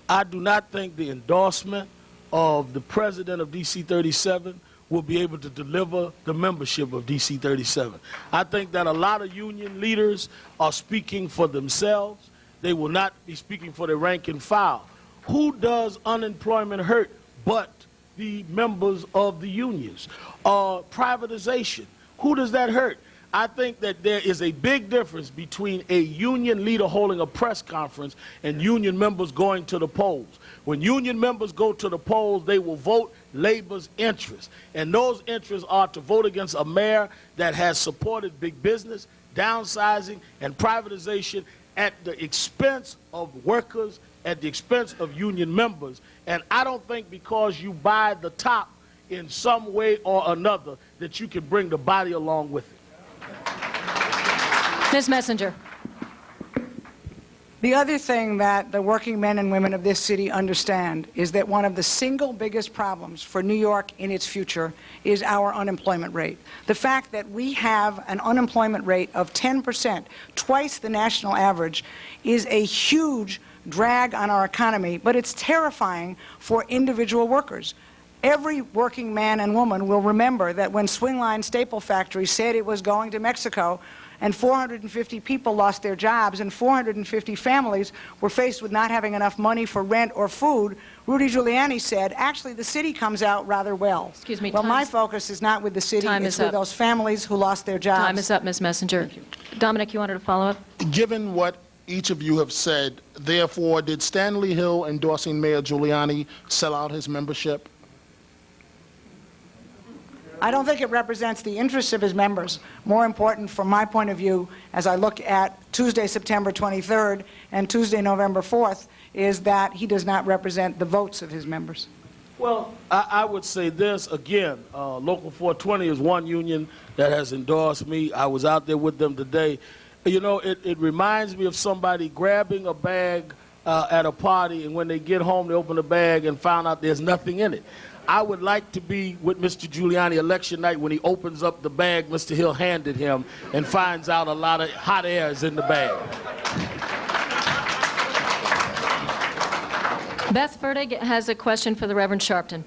Speaker 4: I do not think the endorsement of the president of DC 37 will be able to deliver the membership of DC 37. I think that a lot of union leaders are speaking for themselves. They will not be speaking for their rank and file. Who does unemployment hurt but the members of the unions? Privatization, who does that hurt? I think that there is a big difference between a union leader holding a press conference and union members going to the polls. When union members go to the polls, they will vote labor's interests. And those interests are to vote against a mayor that has supported big business, downsizing, and privatization at the expense of workers, at the expense of union members. And I don't think because you buy the top in some way or another that you can bring the body along with it.
Speaker 2: Ms. Messenger.
Speaker 5: The other thing that the working men and women of this city understand is that one of the single biggest problems for New York in its future is our unemployment rate. The fact that we have an unemployment rate of 10%, twice the national average, is a huge drag on our economy, but it's terrifying for individual workers. Every working man and woman will remember that when Swingline Staple Factory said it was going to Mexico, and 450 people lost their jobs, and 450 families were faced with not having enough money for rent or food, Rudy Giuliani said, actually, the city comes out rather well.
Speaker 2: Excuse me.
Speaker 5: Well, my focus is not with the city, it's with those families who lost their jobs.
Speaker 2: Time is up, Ms. Messenger. Dominic, you wanted to follow up?
Speaker 6: Given what each of you have said, therefore, did Stanley Hill endorsing Mayor Giuliani sell out his membership?
Speaker 5: I don't think it represents the interests of his members. More important from my point of view, as I look at Tuesday, September 23rd and Tuesday, November 4th, is that he does not represent the votes of his members.
Speaker 4: Well, I would say this, again, Local 420 is one union that has endorsed me. I was out there with them today. You know, it reminds me of somebody grabbing a bag at a party, and when they get home, they open the bag and found out there's nothing in it. I would like to be with Mr. Giuliani election night when he opens up the bag Mr. Hill handed him and finds out a lot of hot air is in the bag.
Speaker 2: Beth Fertig has a question for the Reverend Sharpton.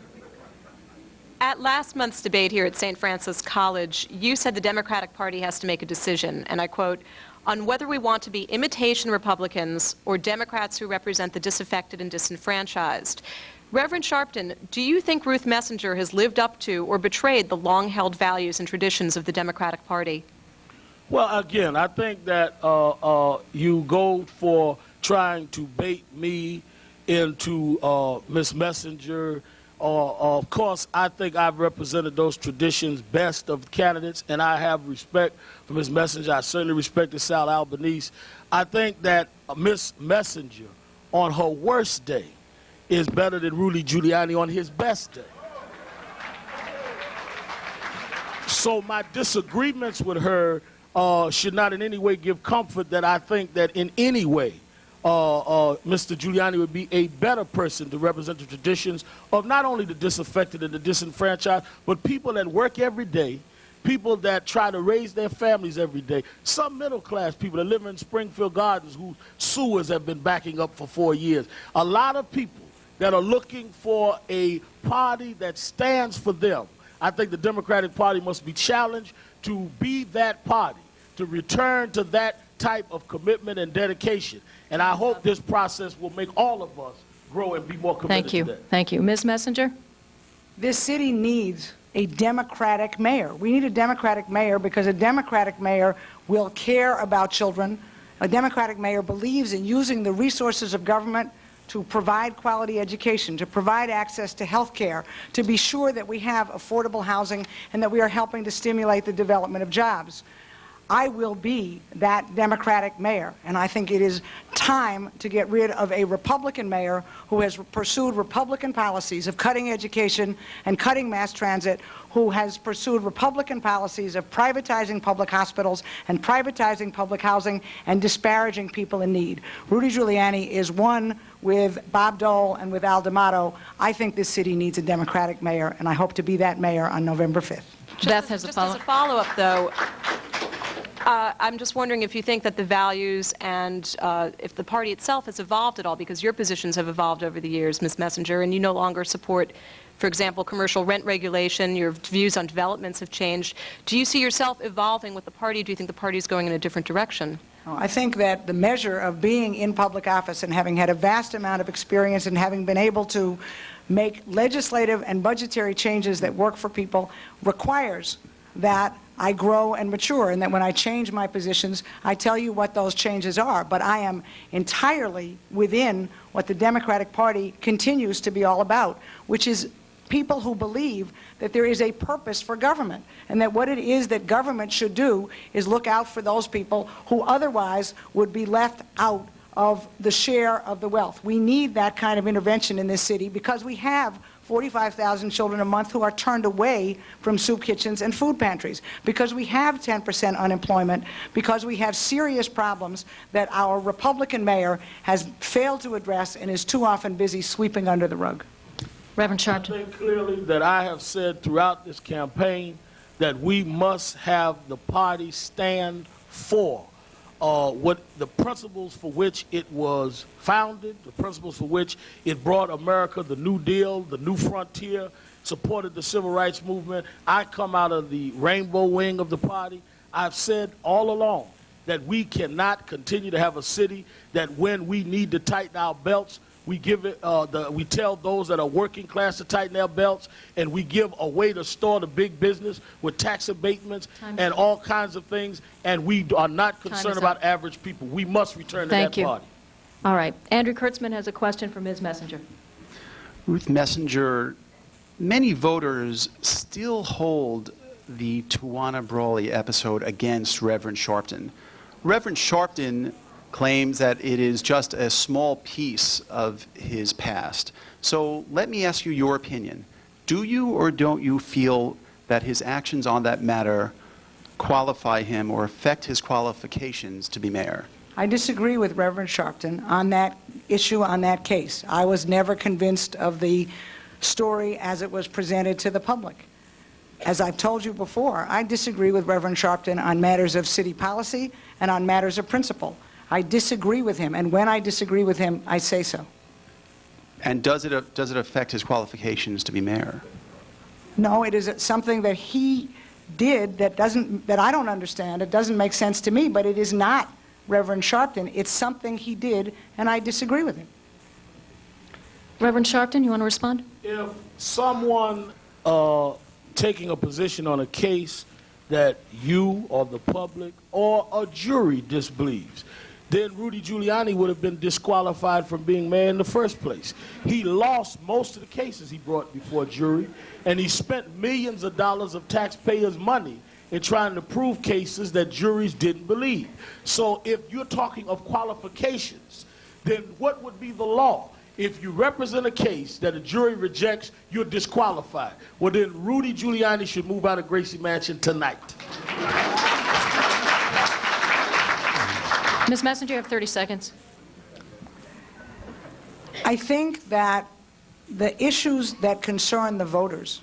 Speaker 7: At last month's debate here at St. Francis College, you said the Democratic Party has to make a decision, and I quote, on whether we want to be imitation Republicans or Democrats who represent the disaffected and disenfranchised. Reverend Sharpton, do you think Ruth Messenger has lived up to or betrayed the long-held values and traditions of the Democratic Party?
Speaker 4: Well, again, I think that you go for trying to bait me into Ms. Messenger. Of course, I think I've represented those traditions best of candidates, and I have respect for Ms. Messenger. I certainly respect Sal Albanese. I think that Ms. Messenger, on her worst day, is better than Rudy Giuliani on his best day. So my disagreements with her should not in any way give comfort that I think that in any way Mr. Giuliani would be a better person to represent the traditions of not only the disaffected and the disenfranchised, but people that work every day, people that try to raise their families every day, some middle-class people that live in Springfield Gardens whose sewers have been backing up for 4 years. A lot of people that are looking for a party that stands for them. I think the Democratic Party must be challenged to be that party, to return to that type of commitment and dedication. And I hope this process will make all of us grow and be more committed to that.
Speaker 2: Thank you. Ms. Messenger?
Speaker 5: This city needs a Democratic mayor. We need a Democratic mayor because a Democratic mayor will care about children. A Democratic mayor believes in using the resources of government to provide quality education, to provide access to health care, to be sure that we have affordable housing and that we are helping to stimulate the development of jobs. I will be that Democratic mayor, and I think it is time to get rid of a Republican mayor who has pursued Republican policies of cutting education and cutting mass transit, who has pursued Republican policies of privatizing public hospitals and privatizing public housing and disparaging people in need. Rudy Giuliani is one with Bob Dole and with Al D'Amato. I think this city needs a Democratic mayor, and I hope to be that mayor on November 5th.
Speaker 2: Beth has a
Speaker 7: follow-up. Just as a follow-up, though, I'm just wondering if you think that the values and if the party itself has evolved at all, because your positions have evolved over the years, Ms. Messenger, and you no longer support, for example, commercial rent regulation. Your views on developments have changed. Do you see yourself evolving with the party? Do you think the party is going in a different direction?
Speaker 5: I think that the measure of being in public office and having had a vast amount of experience and having been able to make legislative and budgetary changes that work for people requires that I grow and mature, and that when I change my positions, I tell you what those changes are. But I am entirely within what the Democratic Party continues to be all about, which is people who believe that there is a purpose for government, and that what it is that government should do is look out for those people who otherwise would be left out of the share of the wealth. We need that kind of intervention in this city because we have 45,000 children a month who are turned away from soup kitchens and food pantries, because we have 10% unemployment, because we have serious problems that our Republican mayor has failed to address and is too often busy sweeping under the rug.
Speaker 2: Reverend Sharpton.
Speaker 4: I think clearly that I have said throughout this campaign that we must have the party stand for what the principles for which it was founded, the principles for which it brought America the New Deal, the New Frontier, supported the Civil Rights Movement. I come out of the rainbow wing of the party. I've said all along that we cannot continue to have a city that when we need to tighten our belts, we give it, we tell those that are working class to tighten their belts, and we give a way to store the big business with tax abatements and all kinds of things, and we are not concerned about average people. We must return to that party.
Speaker 2: All right. Andrew Kurtzman has a question for Ms. Messenger.
Speaker 8: Ruth Messenger, many voters still hold the Tawana Brawley episode against Reverend Sharpton. Reverend Sharpton claims that it is just a small piece of his past. So let me ask you your opinion. Do you or don't you feel that his actions on that matter qualify him or affect his qualifications to be mayor?
Speaker 5: I disagree with Reverend Sharpton on that issue, on that case. I was never convinced of the story as it was presented to the public. As I've told you before, I disagree with Reverend Sharpton on matters of city policy and on matters of principle. I disagree with him, and when I disagree with him, I say so.
Speaker 8: And does it affect his qualifications to be mayor?
Speaker 5: No, it is something that he did that I don't understand. It doesn't make sense to me, but it is not Reverend Sharpton. It's something he did, and I disagree with him.
Speaker 2: Reverend Sharpton, you want to respond?
Speaker 4: If someone taking a position on a case that you or the public or a jury disbelieves, then Rudy Giuliani would have been disqualified from being mayor in the first place. He lost most of the cases he brought before a jury, and he spent millions of dollars of taxpayers' money in trying to prove cases that juries didn't believe. So if you're talking of qualifications, then what would be the law? If you represent a case that a jury rejects, you're disqualified. Well, then Rudy Giuliani should move out of Gracie Mansion tonight.
Speaker 2: Ms. Messenger, you have 30 seconds.
Speaker 5: I think that the issues that concern the voters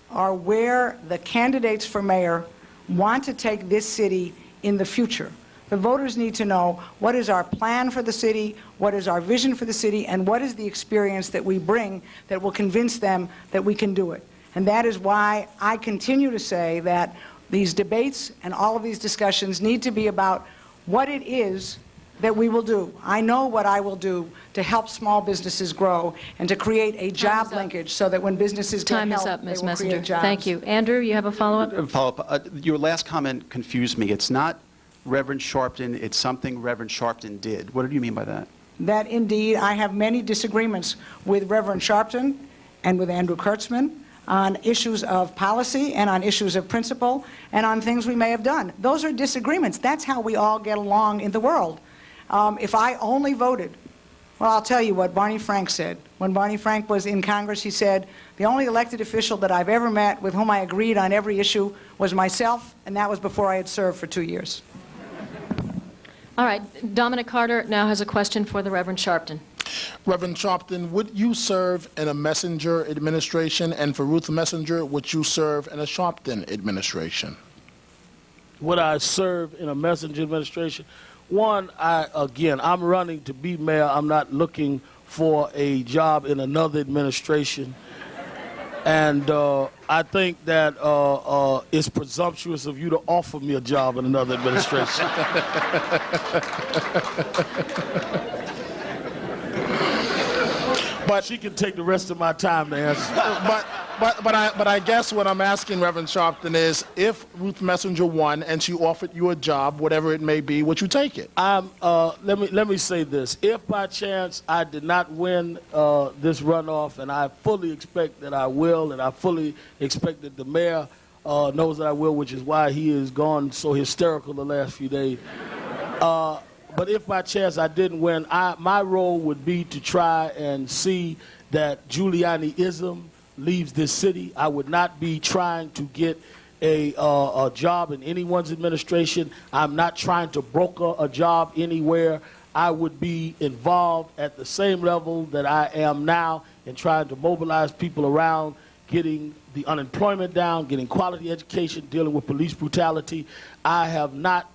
Speaker 5: are where the candidates for mayor want to take this city in the future. The voters need to know what is our plan for the city, what is our vision for the city, and what is the experience that we bring that will convince them that we can do it. And that is why I continue to say that these debates and all of these discussions need to be about what it is that we will do. I know what I will do to help small businesses grow and to create a job linkage so that when businesses get help, they will create jobs.
Speaker 2: Thank you. Andrew, you have a follow-up?
Speaker 8: Follow-up. Your last comment confused me. It's not Reverend Sharpton, it's something Reverend Sharpton did. What do you mean by that?
Speaker 5: That indeed, I have many disagreements with Reverend Sharpton and with Andrew Kurtzman on issues of policy and on issues of principle and on things we may have done. Those are disagreements. That's how we all get along in the world. If I only voted, well, I'll tell you what Barney Frank said. When Barney Frank was in Congress, he said, the only elected official that I've ever met with whom I agreed on every issue was myself, and that was before I had served for 2 years.
Speaker 2: All right. Dominic Carter now has a question for the Reverend Sharpton.
Speaker 6: Reverend Sharpton, would you serve in a Messenger administration? And for Ruth Messenger, would you serve in a Sharpton administration?
Speaker 4: Would I serve in a Messenger administration? One, I'm running to be mayor. I'm not looking for a job in another administration. And I think that it's presumptuous of you to offer me a job in another administration. But she can take the rest of my time to answer.
Speaker 6: But I guess what I'm asking, Reverend Sharpton, is if Ruth Messenger won and she offered you a job, whatever it may be, would you take it?
Speaker 4: Let me say this. If by chance I did not win this runoff, and I fully expect that I will, and I fully expect that the mayor knows that I will, which is why he has gone so hysterical the last few days. But if by chance I didn't win, my role would be to try and see that Giuliani-ism leaves this city. I would not be trying to get a job in anyone's administration. I'm not trying to broker a job anywhere. I would be involved at the same level that I am now in trying to mobilize people around getting the unemployment down, getting quality education, dealing with police brutality. I have not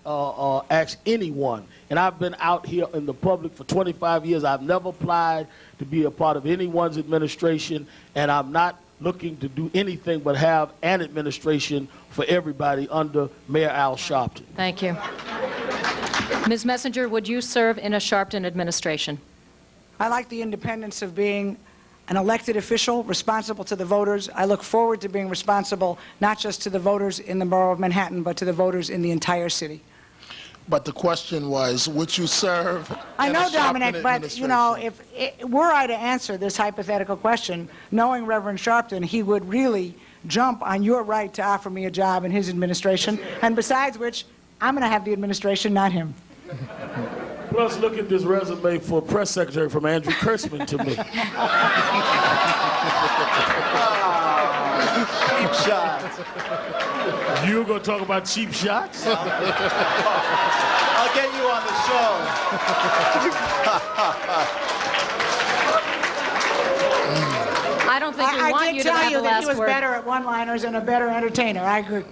Speaker 4: asked anyone, and I've been out here in the public for 25 years. I've never applied to be a part of anyone's administration, and I'm not looking to do anything but have an administration for everybody under Mayor Al Sharpton.
Speaker 2: Thank you. Ms. Messenger, would you serve in a Sharpton administration?
Speaker 5: I like the independence of being an elected official responsible to the voters. I look forward to being responsible not just to the voters in the borough of Manhattan, but to the voters in the entire city.
Speaker 6: But the question was, would you serve
Speaker 5: I
Speaker 6: in
Speaker 5: know,
Speaker 6: a Sharpton
Speaker 5: Dominic, but, you know, were I to answer this hypothetical question, knowing Reverend Sharpton, he would really jump on your right to offer me a job in his administration, and besides which, I'm going to have the administration, not him.
Speaker 4: Plus, look at this resume for press secretary from Andrew Kurtzman to me.
Speaker 8: Cheap shots.
Speaker 4: You going to talk about cheap shots?
Speaker 8: I'll get you on the show.
Speaker 2: I don't think we want you to have the last word. I did tell you that he was
Speaker 5: better at one-liners and a better entertainer. I agree.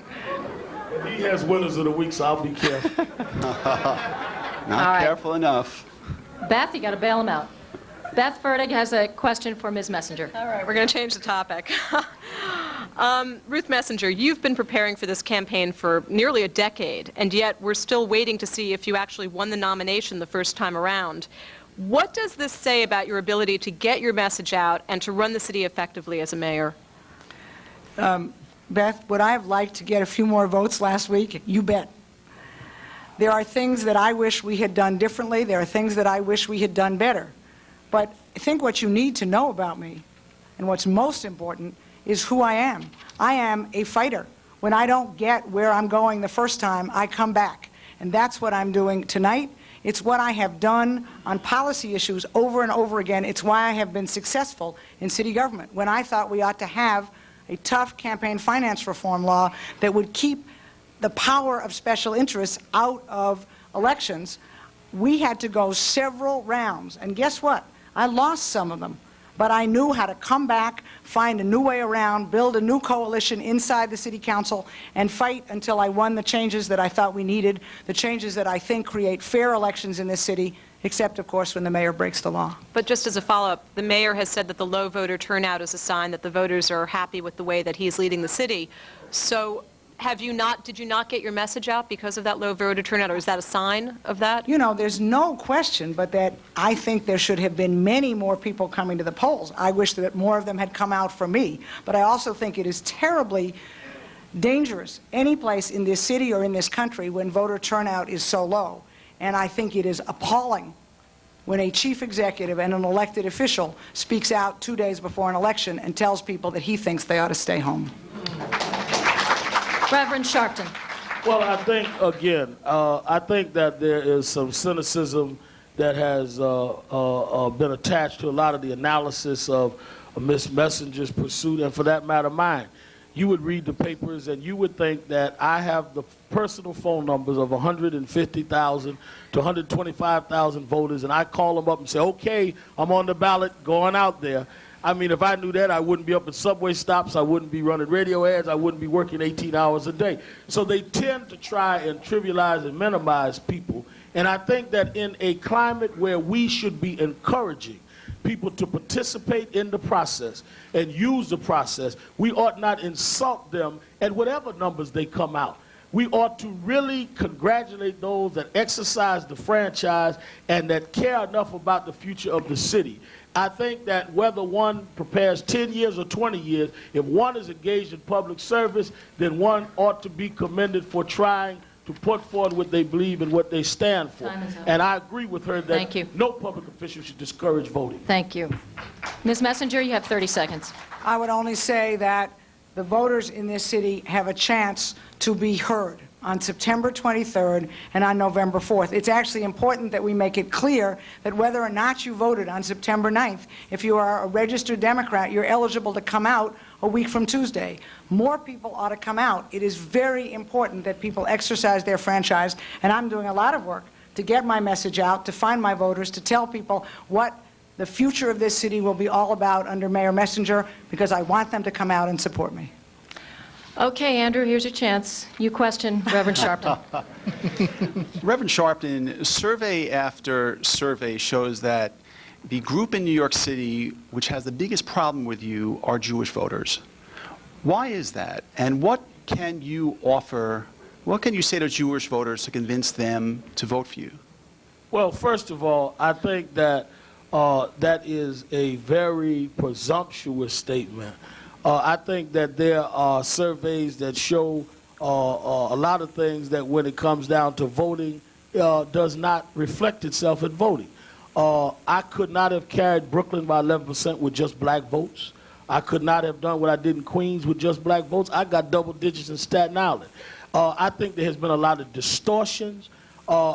Speaker 4: He has winners of the week, so I'll be careful.
Speaker 8: Not careful enough.
Speaker 2: Beth, you got to bail him out. Beth Fertig has a question for Ms. Messenger.
Speaker 7: All right, we're going to change the topic. Ruth Messenger, you've been preparing for this campaign for nearly a decade, and yet we're still waiting to see if you actually won the nomination the first time around. What does this say about your ability to get your message out and to run the city effectively as a mayor?
Speaker 5: Beth, would I have liked to get a few more votes last week? You bet. There are things that I wish we had done differently. There are things that I wish we had done better. But I think what you need to know about me, and what's most important, is who I am. I am a fighter. When I don't get where I'm going the first time, I come back. And that's what I'm doing tonight. It's what I have done on policy issues over and over again. It's why I have been successful in city government. When I thought we ought to have a tough campaign finance reform law that would keep the power of special interests out of elections, we had to go several rounds. And guess what? I lost some of them. But I knew how to come back, find a new way around, build a new coalition inside the city council, and fight until I won the changes that I thought we needed, the changes that I think create fair elections in this city except, of course, when the mayor breaks the law.
Speaker 7: But just as a follow-up, the mayor has said that the low voter turnout is a sign that the voters are happy with the way that he's leading the city. So did you not get your message out because of that low voter turnout, or is that a sign of that?
Speaker 5: You know, there's no question but that I think there should have been many more people coming to the polls. I wish that more of them had come out for me. But I also think it is terribly dangerous any place in this city or in this country when voter turnout is so low. And I think it is appalling when a chief executive and an elected official speaks out 2 days before an election and tells people that he thinks they ought to stay home.
Speaker 2: Reverend Sharpton.
Speaker 4: Well, I think, again, I think that there is some cynicism that has been attached to a lot of the analysis of Ms. Messenger's pursuit, and for that matter, mine. You would read the papers and you would think that I have the personal phone numbers of 150,000 to 125,000 voters, and I call them up and say, okay, I'm on the ballot going out there. I mean, if I knew that, I wouldn't be up at subway stops, I wouldn't be running radio ads, I wouldn't be working 18 hours a day. So they tend to try and trivialize and minimize people. And I think that in a climate where we should be encouraging people to participate in the process and use the process, we ought not insult them at whatever numbers they come out. We ought to really congratulate those that exercise the franchise and that care enough about the future of the city. I think that whether one prepares 10 years or 20 years, if one is engaged in public service, then one ought to be commended for trying to put forward what they believe and what they stand for. And I agree with her that no public official should discourage voting.
Speaker 2: Thank you. Ms. Messenger, you have 30 seconds.
Speaker 5: I would only say that the voters in this city have a chance to be heard on September 23rd and on November 4th. It's actually important that we make it clear that whether or not you voted on September 9th, if you are a registered Democrat, you're eligible to come out a week from Tuesday. More people ought to come out. It is very important that people exercise their franchise, and I'm doing a lot of work to get my message out, to find my voters, to tell people what the future of this city will be all about under Mayor Messenger, because I want them to come out and support me.
Speaker 2: Okay, Andrew, here's your chance. You question Reverend Sharpton.
Speaker 8: Reverend Sharpton, survey after survey shows that the group in New York City which has the biggest problem with you are Jewish voters. Why is that? And what can you offer, what can you say to Jewish voters to convince them to vote for you?
Speaker 4: Well, first of all, I think that that is a very presumptuous statement. I think that there are surveys that show a lot of things that when it comes down to voting does not reflect itself in voting. I could not have carried Brooklyn by 11% with just black votes. I could not have done what I did in Queens with just black votes. I got double digits in Staten Island. I think there has been a lot of distortions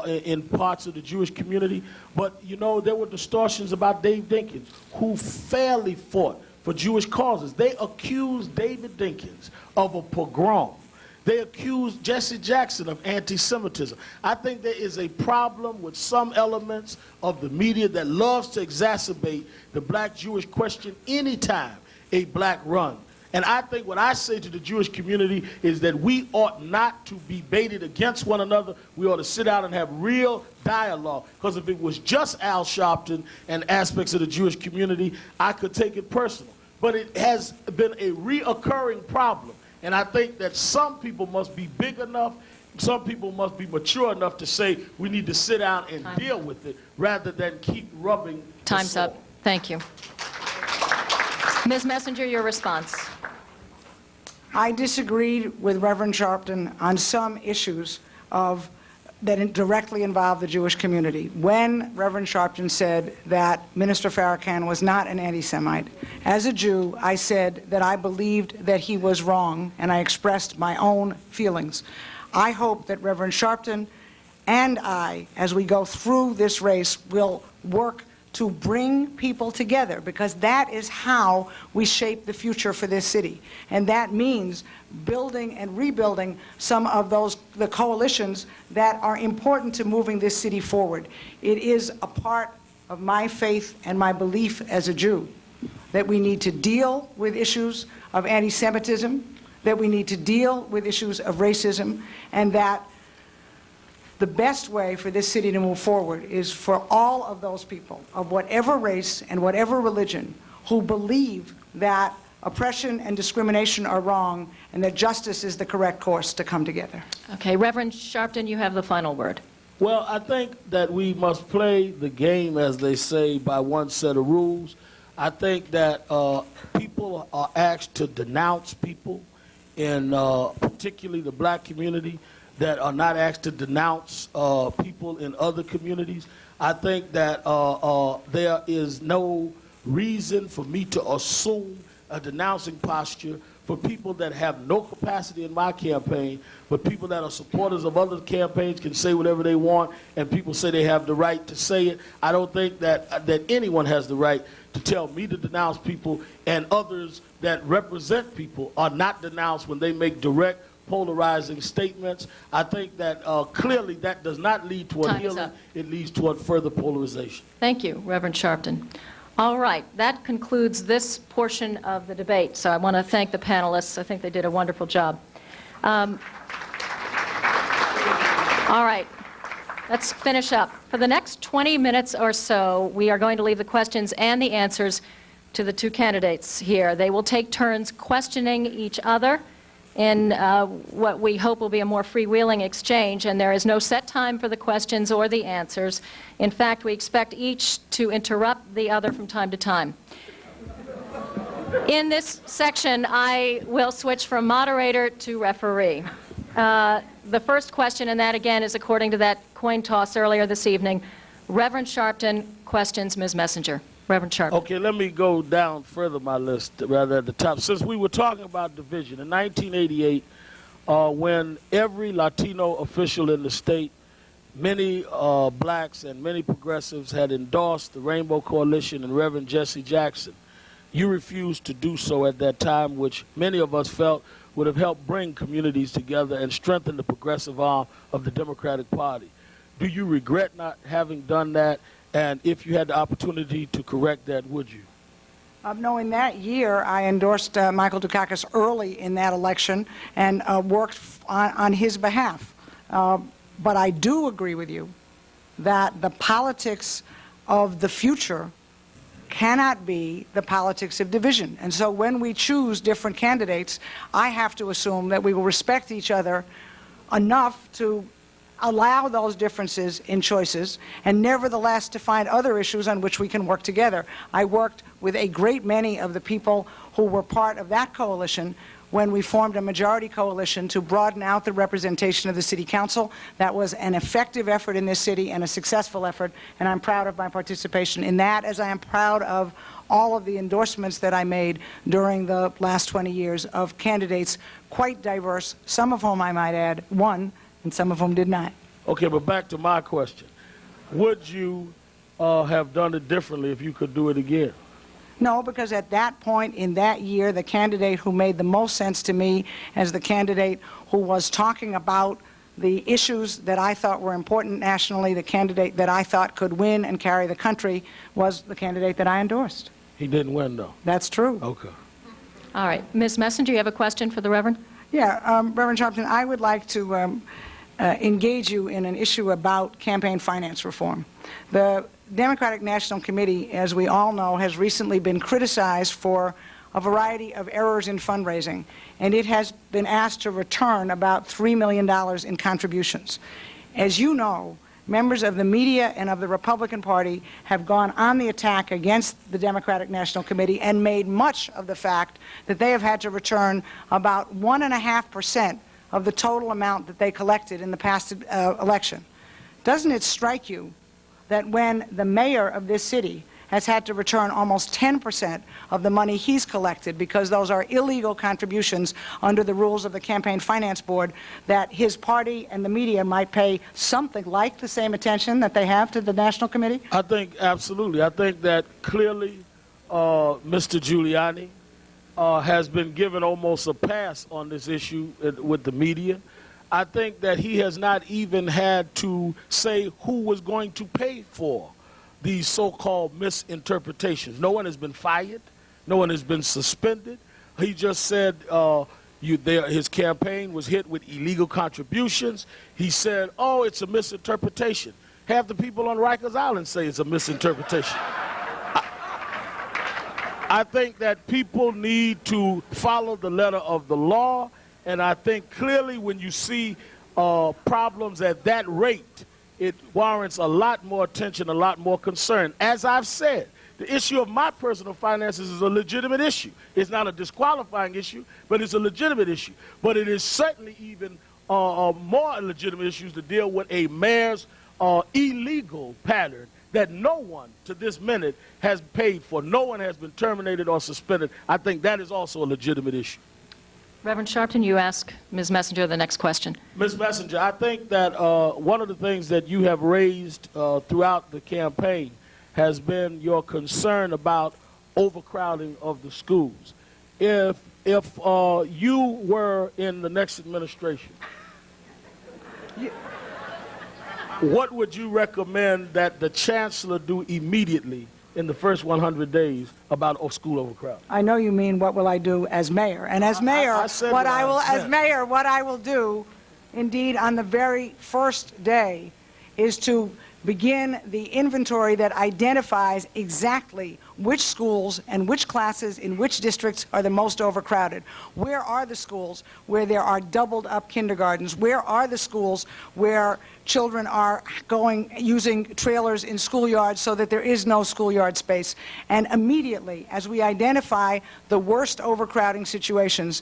Speaker 4: in parts of the Jewish community. But, you know, there were distortions about Dave Dinkins, who fairly fought for Jewish causes. They accused David Dinkins of a pogrom. They accused Jesse Jackson of anti-Semitism. I think there is a problem with some elements of the media that loves to exacerbate the black-Jewish question anytime a black run. And I think what I say to the Jewish community is that we ought not to be baited against one another. We ought to sit down and have real dialogue. Because if it was just Al Sharpton and aspects of the Jewish community, I could take it personal. But it has been a reoccurring problem. And I think that some people must be big enough, some people must be mature enough to say we need to sit down and deal with it rather than keep rubbing the
Speaker 2: Time's
Speaker 4: sore.
Speaker 2: up. Thank you. Ms. Messenger, your response.
Speaker 5: I disagreed with Reverend Sharpton on some issues that directly involve the Jewish community. When Reverend Sharpton said that Minister Farrakhan was not an anti-Semite, as a Jew, I said that I believed that he was wrong, and I expressed my own feelings. I hope that Reverend Sharpton and I, as we go through this race, will work to bring people together, because that is how we shape the future for this city. And that means building and rebuilding some of the coalitions that are important to moving this city forward. It is a part of my faith and my belief as a Jew that we need to deal with issues of anti-Semitism, that we need to deal with issues of racism, and that The best way for this city to move forward is for all of those people of whatever race and whatever religion who believe that oppression and discrimination are wrong and that justice is the correct course to come together.
Speaker 2: Okay, Reverend Sharpton, you have the final word.
Speaker 4: Well, I think that we must play the game, as they say, by one set of rules. I think that people are asked to denounce people, in particularly the black community, that are not asked to denounce people in other communities. I think that there is no reason for me to assume a denouncing posture for people that have no capacity in my campaign, but people that are supporters of other campaigns can say whatever they want, and people say they have the right to say it. I don't think that anyone has the right to tell me to denounce people, and others that represent people are not denounced when they make direct, polarizing statements. I think that clearly that does not lead toward healing. It leads toward further polarization.
Speaker 2: Thank you, Reverend Sharpton. All right, that concludes this portion of the debate. So I want to thank the panelists. I think they did a wonderful job. All right, let's finish up. For the next 20 minutes or so, we are going to leave the questions and the answers to the two candidates here. They will take turns questioning each other in what we hope will be a more freewheeling exchange, and there is no set time for the questions or the answers. In fact, we expect each to interrupt the other from time to time. In this section, I will switch from moderator to referee. The first question, and that again is according to that coin toss earlier this evening. Reverend Sharpton questions Ms. Messenger. Reverend Sharpton.
Speaker 4: Okay, let me go down further my list, rather at the top. Since we were talking about division, in 1988, when every Latino official in the state, many blacks and many progressives had endorsed the Rainbow Coalition and Reverend Jesse Jackson, you refused to do so at that time, which many of us felt would have helped bring communities together and strengthen the progressive arm of the Democratic Party. Do you regret not having done that? And if you had the opportunity to correct that, would you?
Speaker 5: Knowing that year, I endorsed Michael Dukakis early in that election and worked on his behalf. But I do agree with you that the politics of the future cannot be the politics of division. And so when we choose different candidates, I have to assume that we will respect each other enough to allow those differences in choices, and nevertheless to find other issues on which we can work together. I worked with a great many of the people who were part of that coalition when we formed a majority coalition to broaden out the representation of the City Council. That was an effective effort in this city and a successful effort, and I'm proud of my participation in that, as I am proud of all of the endorsements that I made during the last 20 years of candidates, quite diverse, some of whom I might add won, and some of them did not.
Speaker 4: Okay, but back to my question. Would you have done it differently if you could do it again?
Speaker 5: No, because at that point in that year, the candidate who made the most sense to me as the candidate who was talking about the issues that I thought were important nationally, the candidate that I thought could win and carry the country, was the candidate that I endorsed.
Speaker 4: He didn't win, though.
Speaker 5: That's true.
Speaker 4: Okay.
Speaker 2: All right. Ms. Messenger, you have a question for the Reverend?
Speaker 5: Yeah, Reverend Sharpton, I would like to engage you in an issue about campaign finance reform. The Democratic National Committee, as we all know, has recently been criticized for a variety of errors in fundraising, and it has been asked to return about $3 million in contributions. As you know, members of the media and of the Republican Party have gone on the attack against the Democratic National Committee and made much of the fact that they have had to return about 1.5% of the total amount that they collected in the past election. Doesn't it strike you that when the mayor of this city has had to return almost 10% of the money he's collected, because those are illegal contributions under the rules of the Campaign Finance Board, that his party and the media might pay something like the same attention that they have to the National Committee?
Speaker 4: I think absolutely. I think that clearly Mr. Giuliani has been given almost a pass on this issue with the media. I think that he has not even had to say who was going to pay for these so-called misinterpretations. No one has been fired. No one has been suspended. He just said His campaign was hit with illegal contributions. He said, oh, it's a misinterpretation. Half the people on Rikers Island say it's a misinterpretation. I think that people need to follow the letter of the law, and I think clearly when you see problems at that rate, it warrants a lot more attention, a lot more concern. As I've said, the issue of my personal finances is a legitimate issue. It's not a disqualifying issue, but it's a legitimate issue. But it is certainly even more legitimate issues to deal with a mayor's illegal pattern that no one to this minute has paid for. No one has been terminated or suspended. I think that is also a legitimate issue.
Speaker 2: Reverend Sharpton, you ask Ms. Messenger the next question.
Speaker 4: Ms. Messenger, I think that one of the things that you have raised throughout the campaign has been your concern about overcrowding of the schools. If you were in the next administration, what would you recommend that the chancellor do immediately in the first 100 days about school overcrowding?
Speaker 5: I know you mean what will I do as mayor. And as mayor, what I will do, indeed, on the very first day, is to begin the inventory that identifies exactly which schools and which classes in which districts are the most overcrowded. Where are the schools where there are doubled up kindergartens? Where are the schools where children are using trailers in schoolyards so that there is no schoolyard space? And immediately, as we identify the worst overcrowding situations,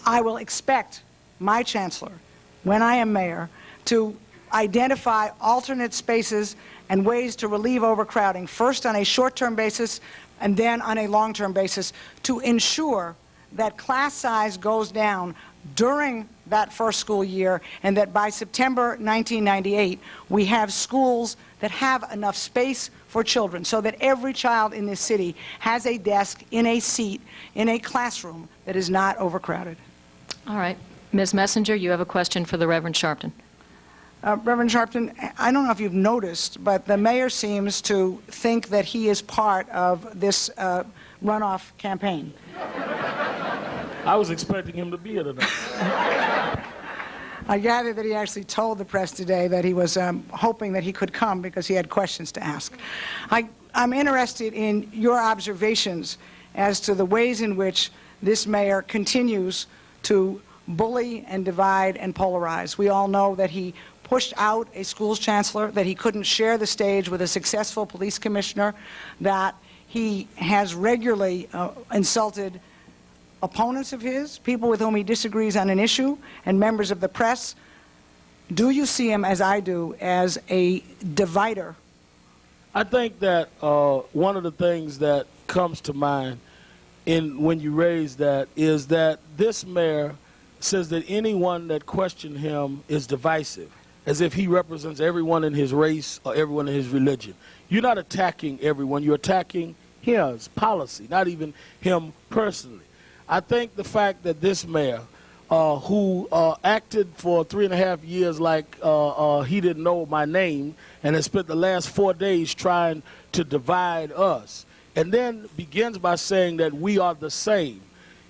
Speaker 5: I will expect my chancellor, when I am mayor, to identify alternate spaces and ways to relieve overcrowding, first on a short-term basis and then on a long-term basis, to ensure that class size goes down during that first school year, and that by September 1998 we have schools that have enough space for children so that every child in this city has a desk in a seat in a classroom that is not overcrowded.
Speaker 2: All right. Ms. Messenger, you have a question for the Reverend Sharpton.
Speaker 5: Reverend Sharpton, I don't know if you've noticed, but the mayor seems to think that he is part of this runoff campaign.
Speaker 4: I was expecting him to be here tonight.
Speaker 5: I gather that he actually told the press today that he was hoping that he could come because he had questions to ask. I'm interested in your observations as to the ways in which this mayor continues to bully and divide and polarize. We all know that he pushed out a schools chancellor, that he couldn't share the stage with a successful police commissioner, that he has regularly insulted opponents of his, people with whom he disagrees on an issue, and members of the press. Do you see him, as I do, as a divider?
Speaker 4: I think that one of the things that comes to mind when you raise that is that this mayor says that anyone that questioned him is divisive, as if he represents everyone in his race or everyone in his religion. You're not attacking everyone. You're attacking his policy, not even him personally. I think the fact that this mayor, who acted for 3.5 years like he didn't know my name and has spent the last 4 days trying to divide us, and then begins by saying that we are the same.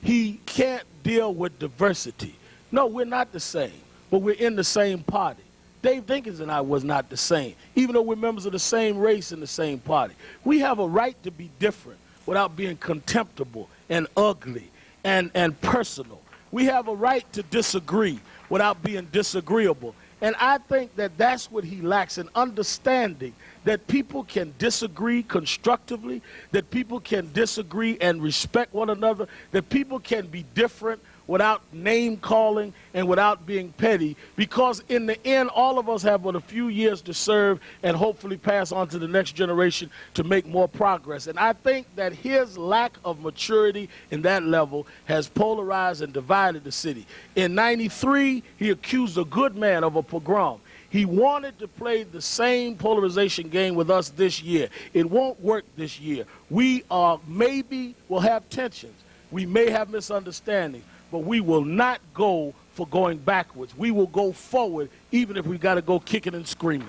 Speaker 4: He can't deal with diversity. No, we're not the same, but we're in the same party. Dave Dinkins and I was not the same, even though we're members of the same race in the same party. We have a right to be different without being contemptible and ugly and personal. We have a right to disagree without being disagreeable. And I think that that's what he lacks, in understanding that people can disagree constructively, that people can disagree and respect one another, that people can be different without name-calling and without being petty, because in the end, all of us have but a few years to serve and hopefully pass on to the next generation to make more progress. And I think that his lack of maturity in that level has polarized and divided the city. In '93, he accused a good man of a pogrom. He wanted to play the same polarization game with us this year. It won't work this year. We maybe will have tensions. We may have misunderstandings, but we will not go for going backwards. We will go forward, even if we got to go kicking and screaming.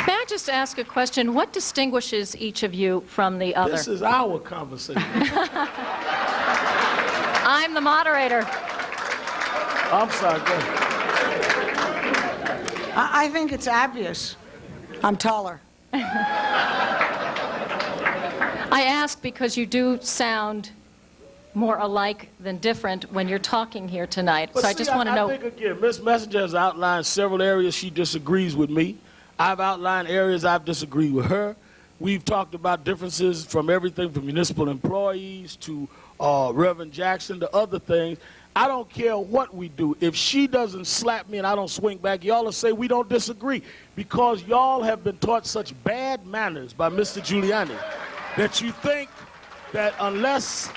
Speaker 2: May I just ask a question? What distinguishes each of you from the other?
Speaker 4: This is our conversation.
Speaker 2: I'm the moderator.
Speaker 4: I'm sorry. Go ahead.
Speaker 5: I think it's obvious. I'm taller.
Speaker 2: I ask because you do sound more alike than different when you're talking here tonight.
Speaker 4: But
Speaker 2: so
Speaker 4: see,
Speaker 2: I just want to know.
Speaker 4: I think, again, Ms. Messenger has outlined several areas she disagrees with me. I've outlined areas I've disagreed with her. We've talked about differences from everything from municipal employees to Reverend Jackson to other things. I don't care what we do. If she doesn't slap me and I don't swing back, y'all will say we don't disagree because y'all have been taught such bad manners by Mr. Giuliani that you think that unless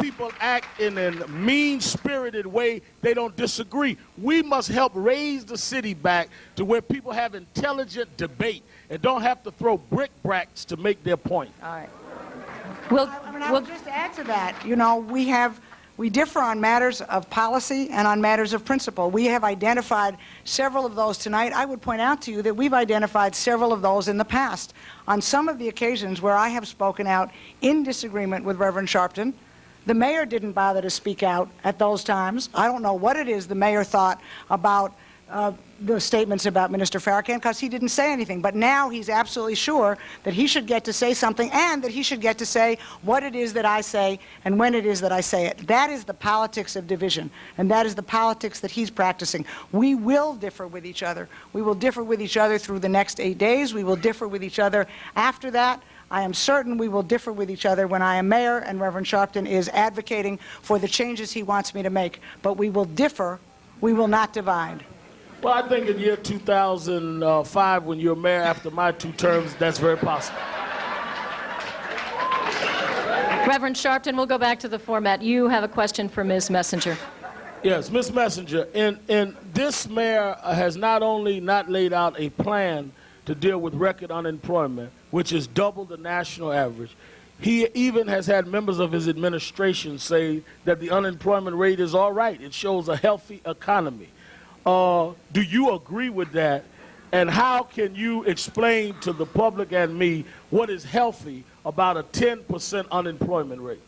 Speaker 4: people act in a mean-spirited way, they don't disagree. We must help raise the city back to where people have intelligent debate and don't have to throw brickbats to make their point.
Speaker 2: All right.
Speaker 5: I will just add to that. You know, we differ on matters of policy and on matters of principle. We have identified several of those tonight. I would point out to you that we've identified several of those in the past. On some of the occasions where I have spoken out in disagreement with Reverend Sharpton, the mayor didn't bother to speak out at those times. I don't know what it is the mayor thought about the statements about Minister Farrakhan because he didn't say anything. But now he's absolutely sure that he should get to say something and that he should get to say what it is that I say and when it is that I say it. That is the politics of division, and that is the politics that he's practicing. We will differ with each other. We will differ with each other through the next 8 days. We will differ with each other after that. I am certain we will differ with each other when I am mayor and Reverend Sharpton is advocating for the changes he wants me to make. But we will differ. We will not divide.
Speaker 4: Well, I think in year 2005, when you're mayor after my 2 terms, that's very possible.
Speaker 2: Reverend Sharpton, we'll go back to the format. You have a question for Ms. Messenger.
Speaker 4: Yes, Ms. Messenger, and this mayor has not only not laid out a plan to deal with record unemployment, which is double the national average, he even has had members of his administration say that the unemployment rate is all right. It shows a healthy economy. Do you agree with that? And how can you explain to the public and me what is healthy about a 10% unemployment rate?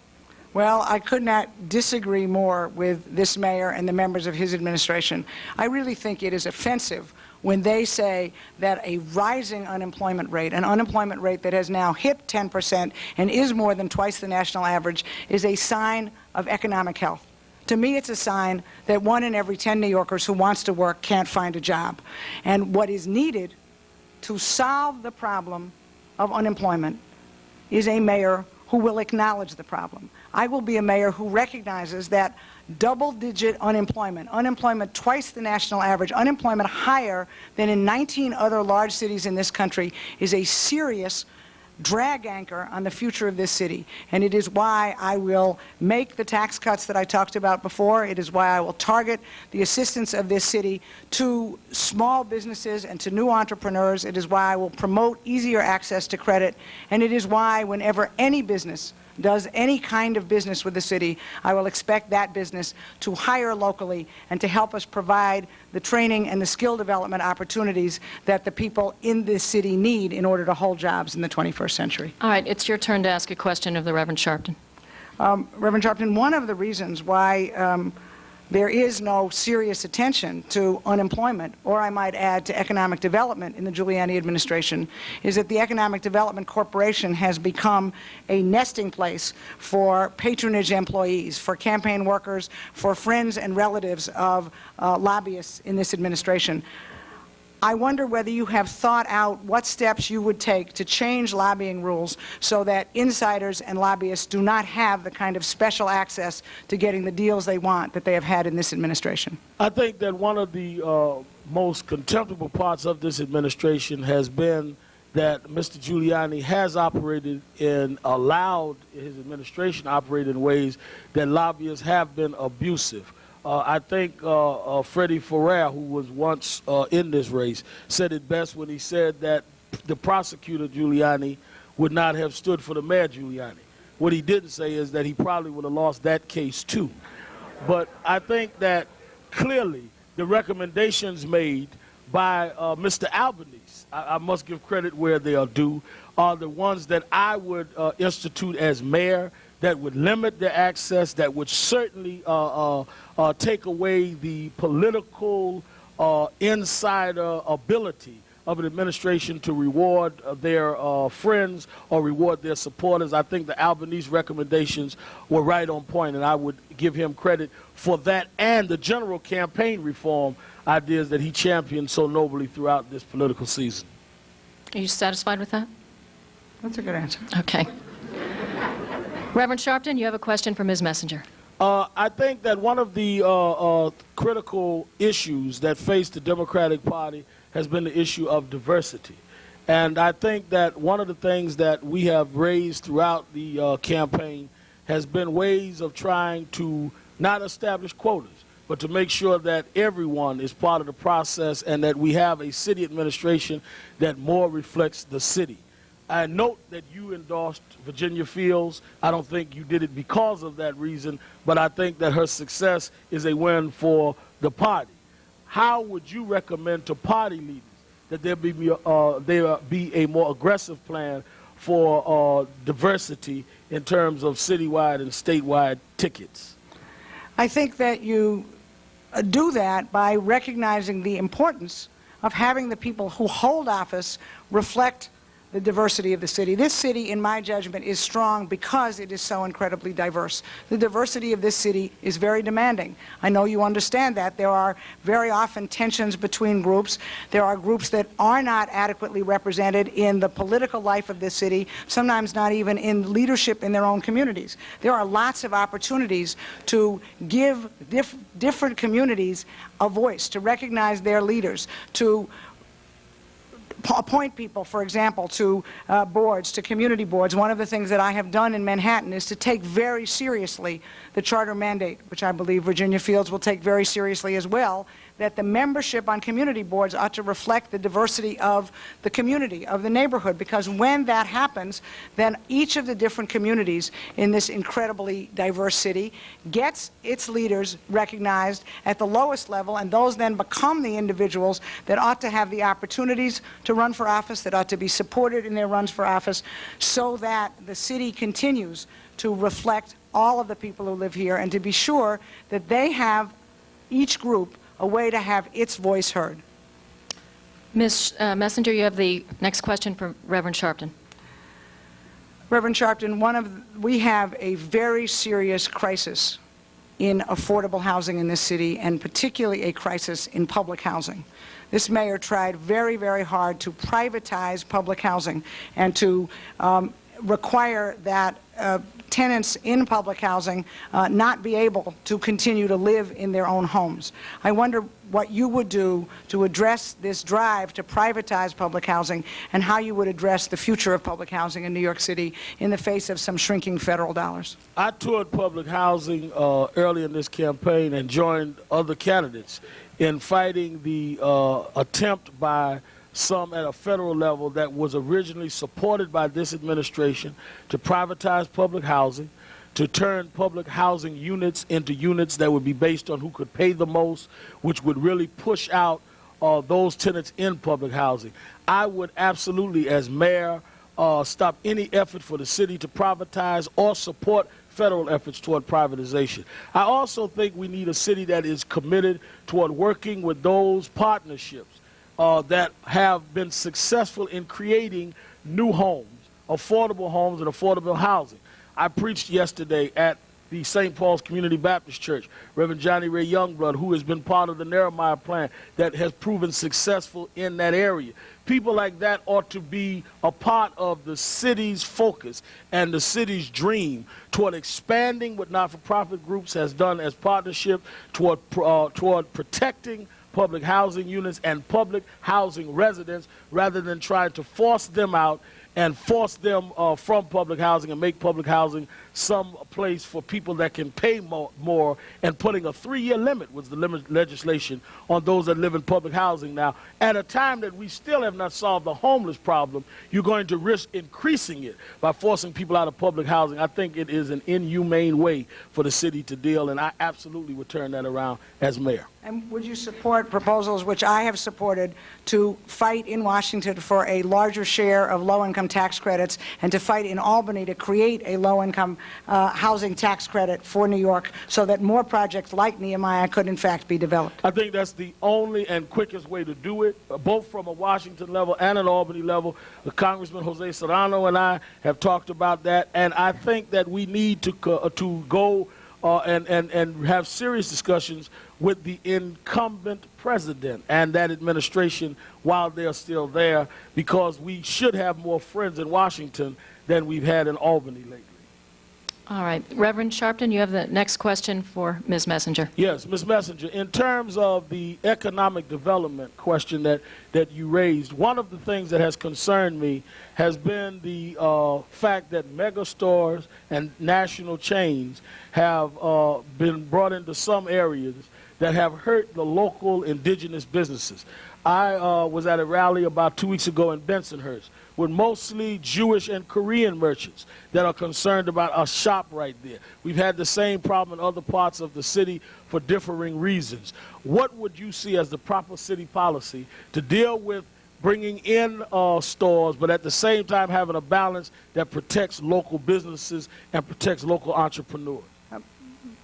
Speaker 5: Well, I could not disagree more with this mayor and the members of his administration. I really think it is offensive when they say that a rising unemployment rate, an unemployment rate that has now hit 10% and is more than twice the national average, is a sign of economic health. To me, it's a sign that 1 in every 10 New Yorkers who wants to work can't find a job. And what is needed to solve the problem of unemployment is a mayor who will acknowledge the problem. I will be a mayor who recognizes that double-digit unemployment twice the national average, unemployment higher than in 19 other large cities in this country, is a serious drag anchor on the future of this city. And it is why I will make the tax cuts that I talked about before. It is why I will target the assistance of this city to small businesses and to new entrepreneurs. It is why I will promote easier access to credit. And it is why whenever any business does any kind of business with the city, I will expect that business to hire locally and to help us provide the training and the skill development opportunities that the people in this city need in order to hold jobs in the 21st century.
Speaker 2: All right, it's your turn to ask a question of the Reverend Sharpton.
Speaker 5: Reverend Sharpton, one of the reasons why there is no serious attention to unemployment, or I might add to economic development in the Giuliani administration, is that the Economic Development Corporation has become a nesting place for patronage employees, for campaign workers, for friends and relatives of lobbyists in this administration. I wonder whether you have thought out what steps you would take to change lobbying rules so that insiders and lobbyists do not have the kind of special access to getting the deals they want that they have had in this administration.
Speaker 4: I think that one of the most contemptible parts of this administration has been that Mr. Giuliani has operated and allowed his administration to operate in ways that lobbyists have been abusive. I think Freddie Ferrer, who was once in this race, said it best when he said that the prosecutor Giuliani would not have stood for the mayor Giuliani. What he didn't say is that he probably would have lost that case too. But I think that clearly the recommendations made by Mr. Albanese, I must give credit where they are due, are the ones that I would institute as mayor that would limit their access, that would certainly take away the political insider ability of an administration to reward their friends or reward their supporters. I think the Albanese recommendations were right on point, and I would give him credit for that and the general campaign reform ideas that he championed so nobly throughout this political season.
Speaker 2: Are you satisfied with that?
Speaker 5: That's a good answer.
Speaker 2: Okay. Reverend Sharpton, you have a question for Ms. Messenger.
Speaker 4: I think that one of the critical issues that faced the Democratic Party has been the issue of diversity. And I think that one of the things that we have raised throughout the campaign has been ways of trying to not establish quotas, but to make sure that everyone is part of the process and that we have a city administration that more reflects the city. I note that you endorsed Virginia Fields. I don't think you did it because of that reason, but I think that her success is a win for the party. How would you recommend to party leaders that there be a more aggressive plan for diversity in terms of citywide and statewide tickets?
Speaker 5: I think that you do that by recognizing the importance of having the people who hold office reflect the diversity of the city. This city, in my judgment, is strong because it is so incredibly diverse. The diversity of this city is very demanding. I know you understand that. There are very often tensions between groups. There are groups that are not adequately represented in the political life of this city, sometimes not even in leadership in their own communities. There are lots of opportunities to give different communities a voice, to recognize their leaders, to appoint people, for example, to boards, to community boards. One of the things that I have done in Manhattan is to take very seriously the charter mandate, which I believe Virginia Fields will take very seriously as well, that the membership on community boards ought to reflect the diversity of the community, of the neighborhood, because when that happens, then each of the different communities in this incredibly diverse city gets its leaders recognized at the lowest level, and those then become the individuals that ought to have the opportunities to run for office, that ought to be supported in their runs for office, so that the city continues to reflect all of the people who live here, and to be sure that they have, each group, a way to have its voice heard.
Speaker 2: Ms. Messenger, you have the next question from Reverend Sharpton.
Speaker 5: Reverend Sharpton, we have a very serious crisis in affordable housing in this city, and particularly a crisis in public housing. This mayor tried very, very hard to privatize public housing and to require that tenants in public housing not be able to continue to live in their own homes. I wonder what you would do to address this drive to privatize public housing, and how you would address the future of public housing in New York City in the face of some shrinking federal dollars.
Speaker 4: I toured public housing early in this campaign and joined other candidates in fighting the attempt by some at a federal level that was originally supported by this administration to privatize public housing, to turn public housing units into units that would be based on who could pay the most, which would really push out those tenants in public housing. I would absolutely, as mayor, stop any effort for the city to privatize or support federal efforts toward privatization. I also think we need a city that is committed toward working with those partnerships that have been successful in creating new homes, affordable homes, and affordable housing. I preached yesterday at the St. Paul's Community Baptist Church, Reverend Johnny Ray Youngblood, who has been part of the Nehemiah plan that has proven successful in that area. People like that ought to be a part of the city's focus and the city's dream toward expanding what not-for-profit groups has done as partnership toward protecting public housing units and public housing residents, rather than trying to force them out and force them from public housing and make public housing some place for people that can pay more, and putting a 3-year limit was the legislation on those that live in public housing now. At a time that we still have not solved the homeless problem, you're going to risk increasing it by forcing people out of public housing. I think it is an inhumane way for the city to deal, and I absolutely would turn that around as mayor.
Speaker 5: And would you support proposals which I have supported to fight in Washington for a larger share of low-income tax credits and to fight in Albany to create a low-income housing tax credit for New York so that more projects like Nehemiah could in fact be developed?
Speaker 4: I think that's the only and quickest way to do it, both from a Washington level and an Albany level. Congressman Jose Serrano and I have talked about that, and I think that we need to go and have serious discussions with the incumbent president and that administration while they're still there, because we should have more friends in Washington than we've had in Albany lately.
Speaker 2: All right. Reverend Sharpton, you have the next question for Ms. Messenger.
Speaker 4: Yes, Ms. Messenger, in terms of the economic development question that you raised, one of the things that has concerned me has been the fact that mega stores and national chains have been brought into some areas that have hurt the local indigenous businesses. I was at a rally about 2 weeks ago in Bensonhurst with mostly Jewish and Korean merchants that are concerned about a shop right there. We've had the same problem in other parts of the city for differing reasons. What would you see as the proper city policy to deal with bringing in stores, but at the same time having a balance that protects local businesses and protects local entrepreneurs?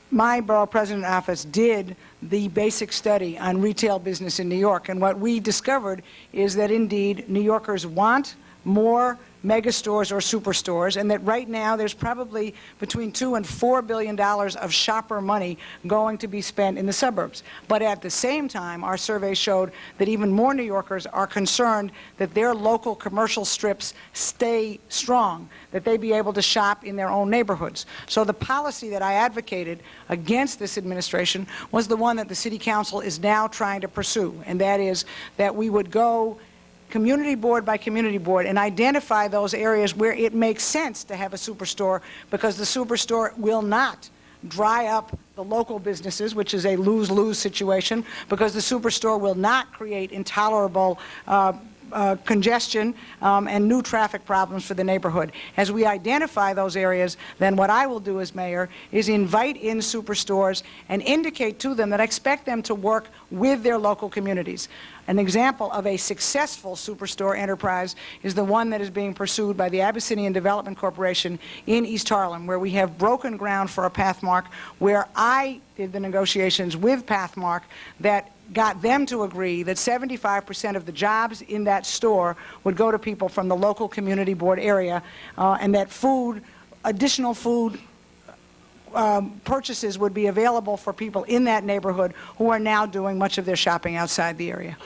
Speaker 5: My borough president office did the basic study on retail business in New York, and what we discovered is that indeed New Yorkers want more mega stores or superstores, and that right now there's probably between $2 and $4 billion of shopper money going to be spent in the suburbs. But at the same time, our survey showed that even more New Yorkers are concerned that their local commercial strips stay strong, that they be able to shop in their own neighborhoods. So the policy that I advocated against this administration was the one that the City Council is now trying to pursue, and that is that we would go community board by community board and identify those areas where it makes sense to have a superstore, because the superstore will not dry up the local businesses, which is a lose-lose situation, because the superstore will not create intolerable congestion and new traffic problems for the neighborhood. As we identify those areas, then what I will do as mayor is invite in superstores and indicate to them that I expect them to work with their local communities. An example of a successful superstore enterprise is the one that is being pursued by the Abyssinian Development Corporation in East Harlem, where we have broken ground for a Pathmark, where I did the negotiations with Pathmark that got them to agree that 75% of the jobs in that store would go to people from the local community board area, and that additional food purchases would be available for people in that neighborhood who are now doing much of their shopping outside the area.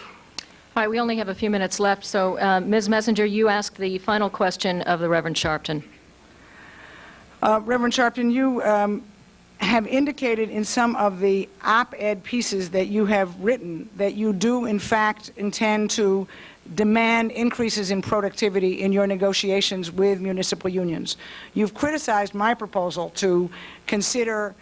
Speaker 2: All right, we only have a few minutes left, so Ms. Messenger, you ask the final question of the Reverend Sharpton.
Speaker 5: Reverend Sharpton, you have indicated in some of the op-ed pieces that you have written that you do in fact intend to demand increases in productivity in your negotiations with municipal unions. You've criticized my proposal to consider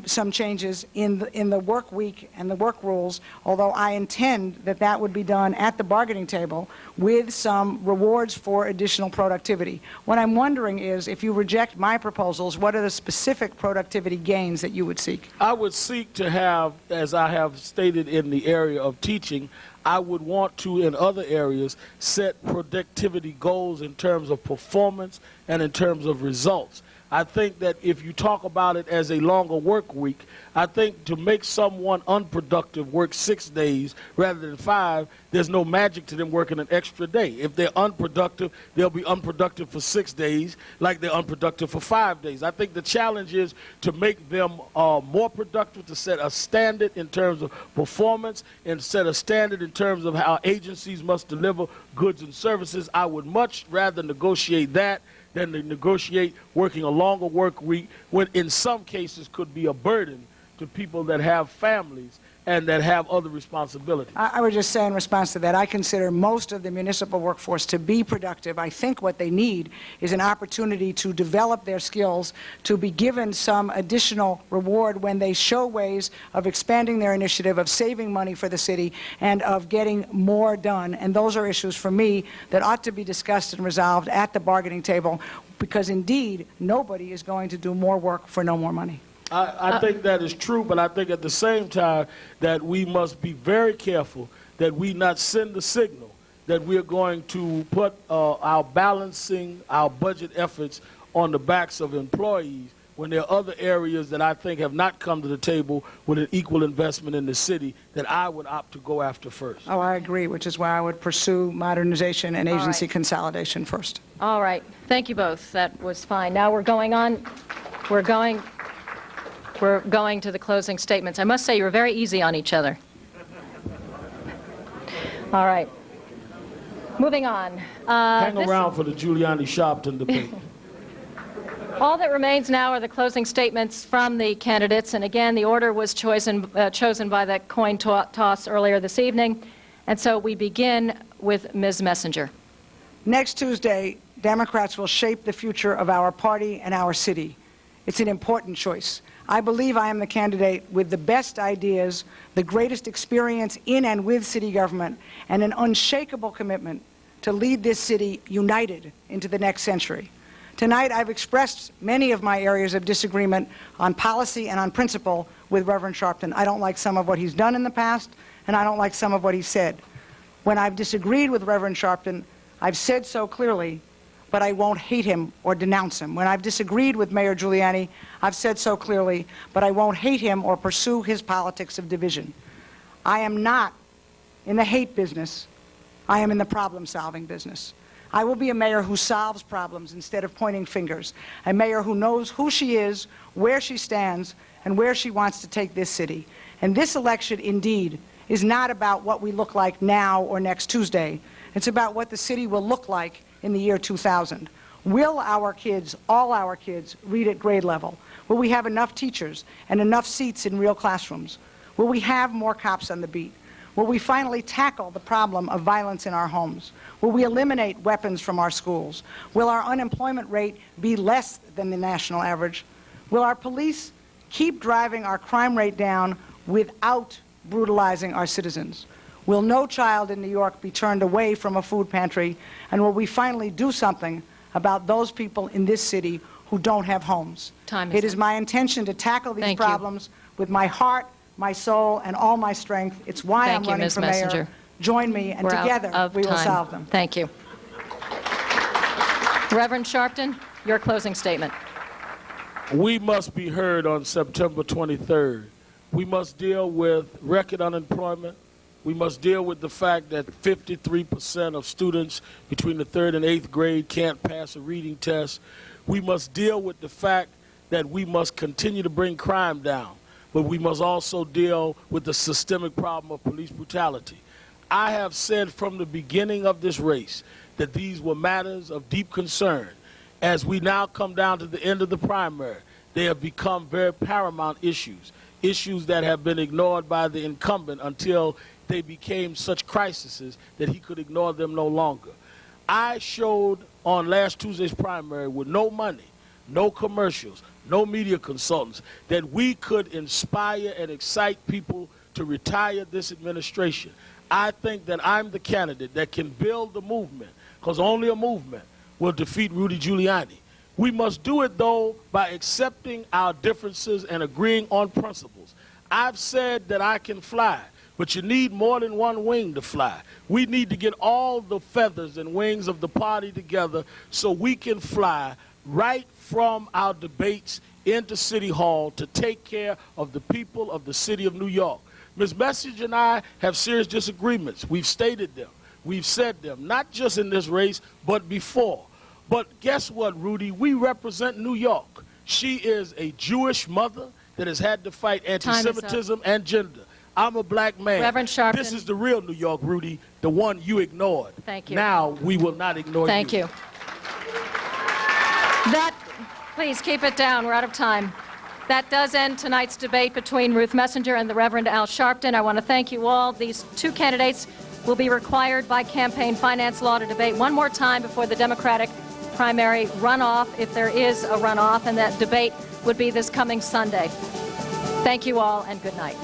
Speaker 5: some changes in the work week and the work rules, although I intend that that would be done at the bargaining table with some rewards for additional productivity. What I'm wondering is, if you reject my proposals, what are the specific productivity gains that you would seek?
Speaker 4: I would seek to have, as I have stated in the area of teaching, I would want to, in other areas, set productivity goals in terms of performance and in terms of results. I think that if you talk about it as a longer work week, I think to make someone unproductive work 6 days rather than 5, there's no magic to them working an extra day. If they're unproductive, they'll be unproductive for 6 days like they're unproductive for 5 days. I think the challenge is to make them more productive, to set a standard in terms of performance and set a standard in terms of how agencies must deliver goods and services. I would much rather negotiate that than to negotiate working a longer work week, when in some cases could be a burden to people that have families and that have other responsibilities.
Speaker 5: I would just say in response to that, I consider most of the municipal workforce to be productive. I think what they need is an opportunity to develop their skills, to be given some additional reward when they show ways of expanding their initiative, of saving money for the city, and of getting more done. And those are issues for me that ought to be discussed and resolved at the bargaining table, because indeed nobody is going to do more work for no more money.
Speaker 4: I think that is true, but I think at the same time that we must be very careful that we not send the signal that we're going to put our balancing our budget efforts on the backs of employees when there are other areas that I think have not come to the table with an equal investment in the city that I would opt to go after first.
Speaker 5: Oh, I agree, which is why I would pursue modernization and agency consolidation first.
Speaker 2: All right. Thank you both. That was fine. Now we're going on. We're going to the closing statements. I must say you were very easy on each other. All right. Moving on.
Speaker 4: Hang around for the Giuliani-Sharpton debate.
Speaker 2: All that remains now are the closing statements from the candidates. And again, the order was chosen by the coin toss earlier this evening. And so we begin with Ms. Messenger.
Speaker 5: Next Tuesday, Democrats will shape the future of our party and our city. It's an important choice. I believe I am the candidate with the best ideas, the greatest experience in and with city government, and an unshakable commitment to lead this city united into the next century. Tonight, I've expressed many of my areas of disagreement on policy and on principle with Reverend Sharpton. I don't like some of what he's done in the past, and I don't like some of what he said. When I've disagreed with Reverend Sharpton, I've said so clearly, but I won't hate him or denounce him. When I've disagreed with Mayor Giuliani, I've said so clearly, but I won't hate him or pursue his politics of division. I am not in the hate business. I am in the problem-solving business. I will be a mayor who solves problems instead of pointing fingers, a mayor who knows who she is, where she stands, and where she wants to take this city. And this election, indeed, is not about what we look like now or next Tuesday. It's about what the city will look like in the year 2000. Will our kids, all our kids, read at grade level? Will we have enough teachers and enough seats in real classrooms? Will we have more cops on the beat? Will we finally tackle the problem of violence in our homes? Will we eliminate weapons from our schools? Will our unemployment rate be less than the national average? Will our police keep driving our crime rate down without brutalizing our citizens? Will no child in New York be turned away from a food pantry? And will we finally do something about those people in this city who don't have homes? It is my intention to tackle these problems with my heart, my soul, and all my strength. It's why I'm running for mayor. Join me, and together we will solve them.
Speaker 2: Thank you. Reverend Sharpton, your closing statement.
Speaker 4: We must be heard on September 23rd. We must deal with record unemployment. We must deal with the fact that 53% of students between the 3rd and 8th grade can't pass a reading test. We must deal with the fact that we must continue to bring crime down, but we must also deal with the systemic problem of police brutality. I have said from the beginning of this race that these were matters of deep concern. As we now come down to the end of the primary, they have become very paramount issues, issues that have been ignored by the incumbent until they became such crises that he could ignore them no longer. I showed on last Tuesday's primary with no money, no commercials, no media consultants, that we could inspire and excite people to retire this administration. I think that I'm the candidate that can build the movement, because only a movement will defeat Rudy Giuliani. We must do it, though, by accepting our differences and agreeing on principles. I've said that I can fly, but you need more than one wing to fly. We need to get all the feathers and wings of the party together so we can fly right from our debates into City Hall to take care of the people of the city of New York. Ms. Messenger and I have serious disagreements. We've stated them. We've said them, not just in this race, but before. But guess what, Rudy? We represent New York. She is a Jewish mother that has had to fight anti-Semitism and gender. I'm a black man.
Speaker 2: Reverend Sharpton.
Speaker 4: This is the real New York, Rudy, the one you ignored.
Speaker 2: Thank you.
Speaker 4: Now we will not ignore you.
Speaker 2: Thank you. Please keep it down. We're out of time. That does end tonight's debate between Ruth Messenger and the Reverend Al Sharpton. I want to thank you all. These two candidates will be required by campaign finance law to debate one more time before the Democratic primary runoff, if there is a runoff, and that debate would be this coming Sunday. Thank you all, and good night.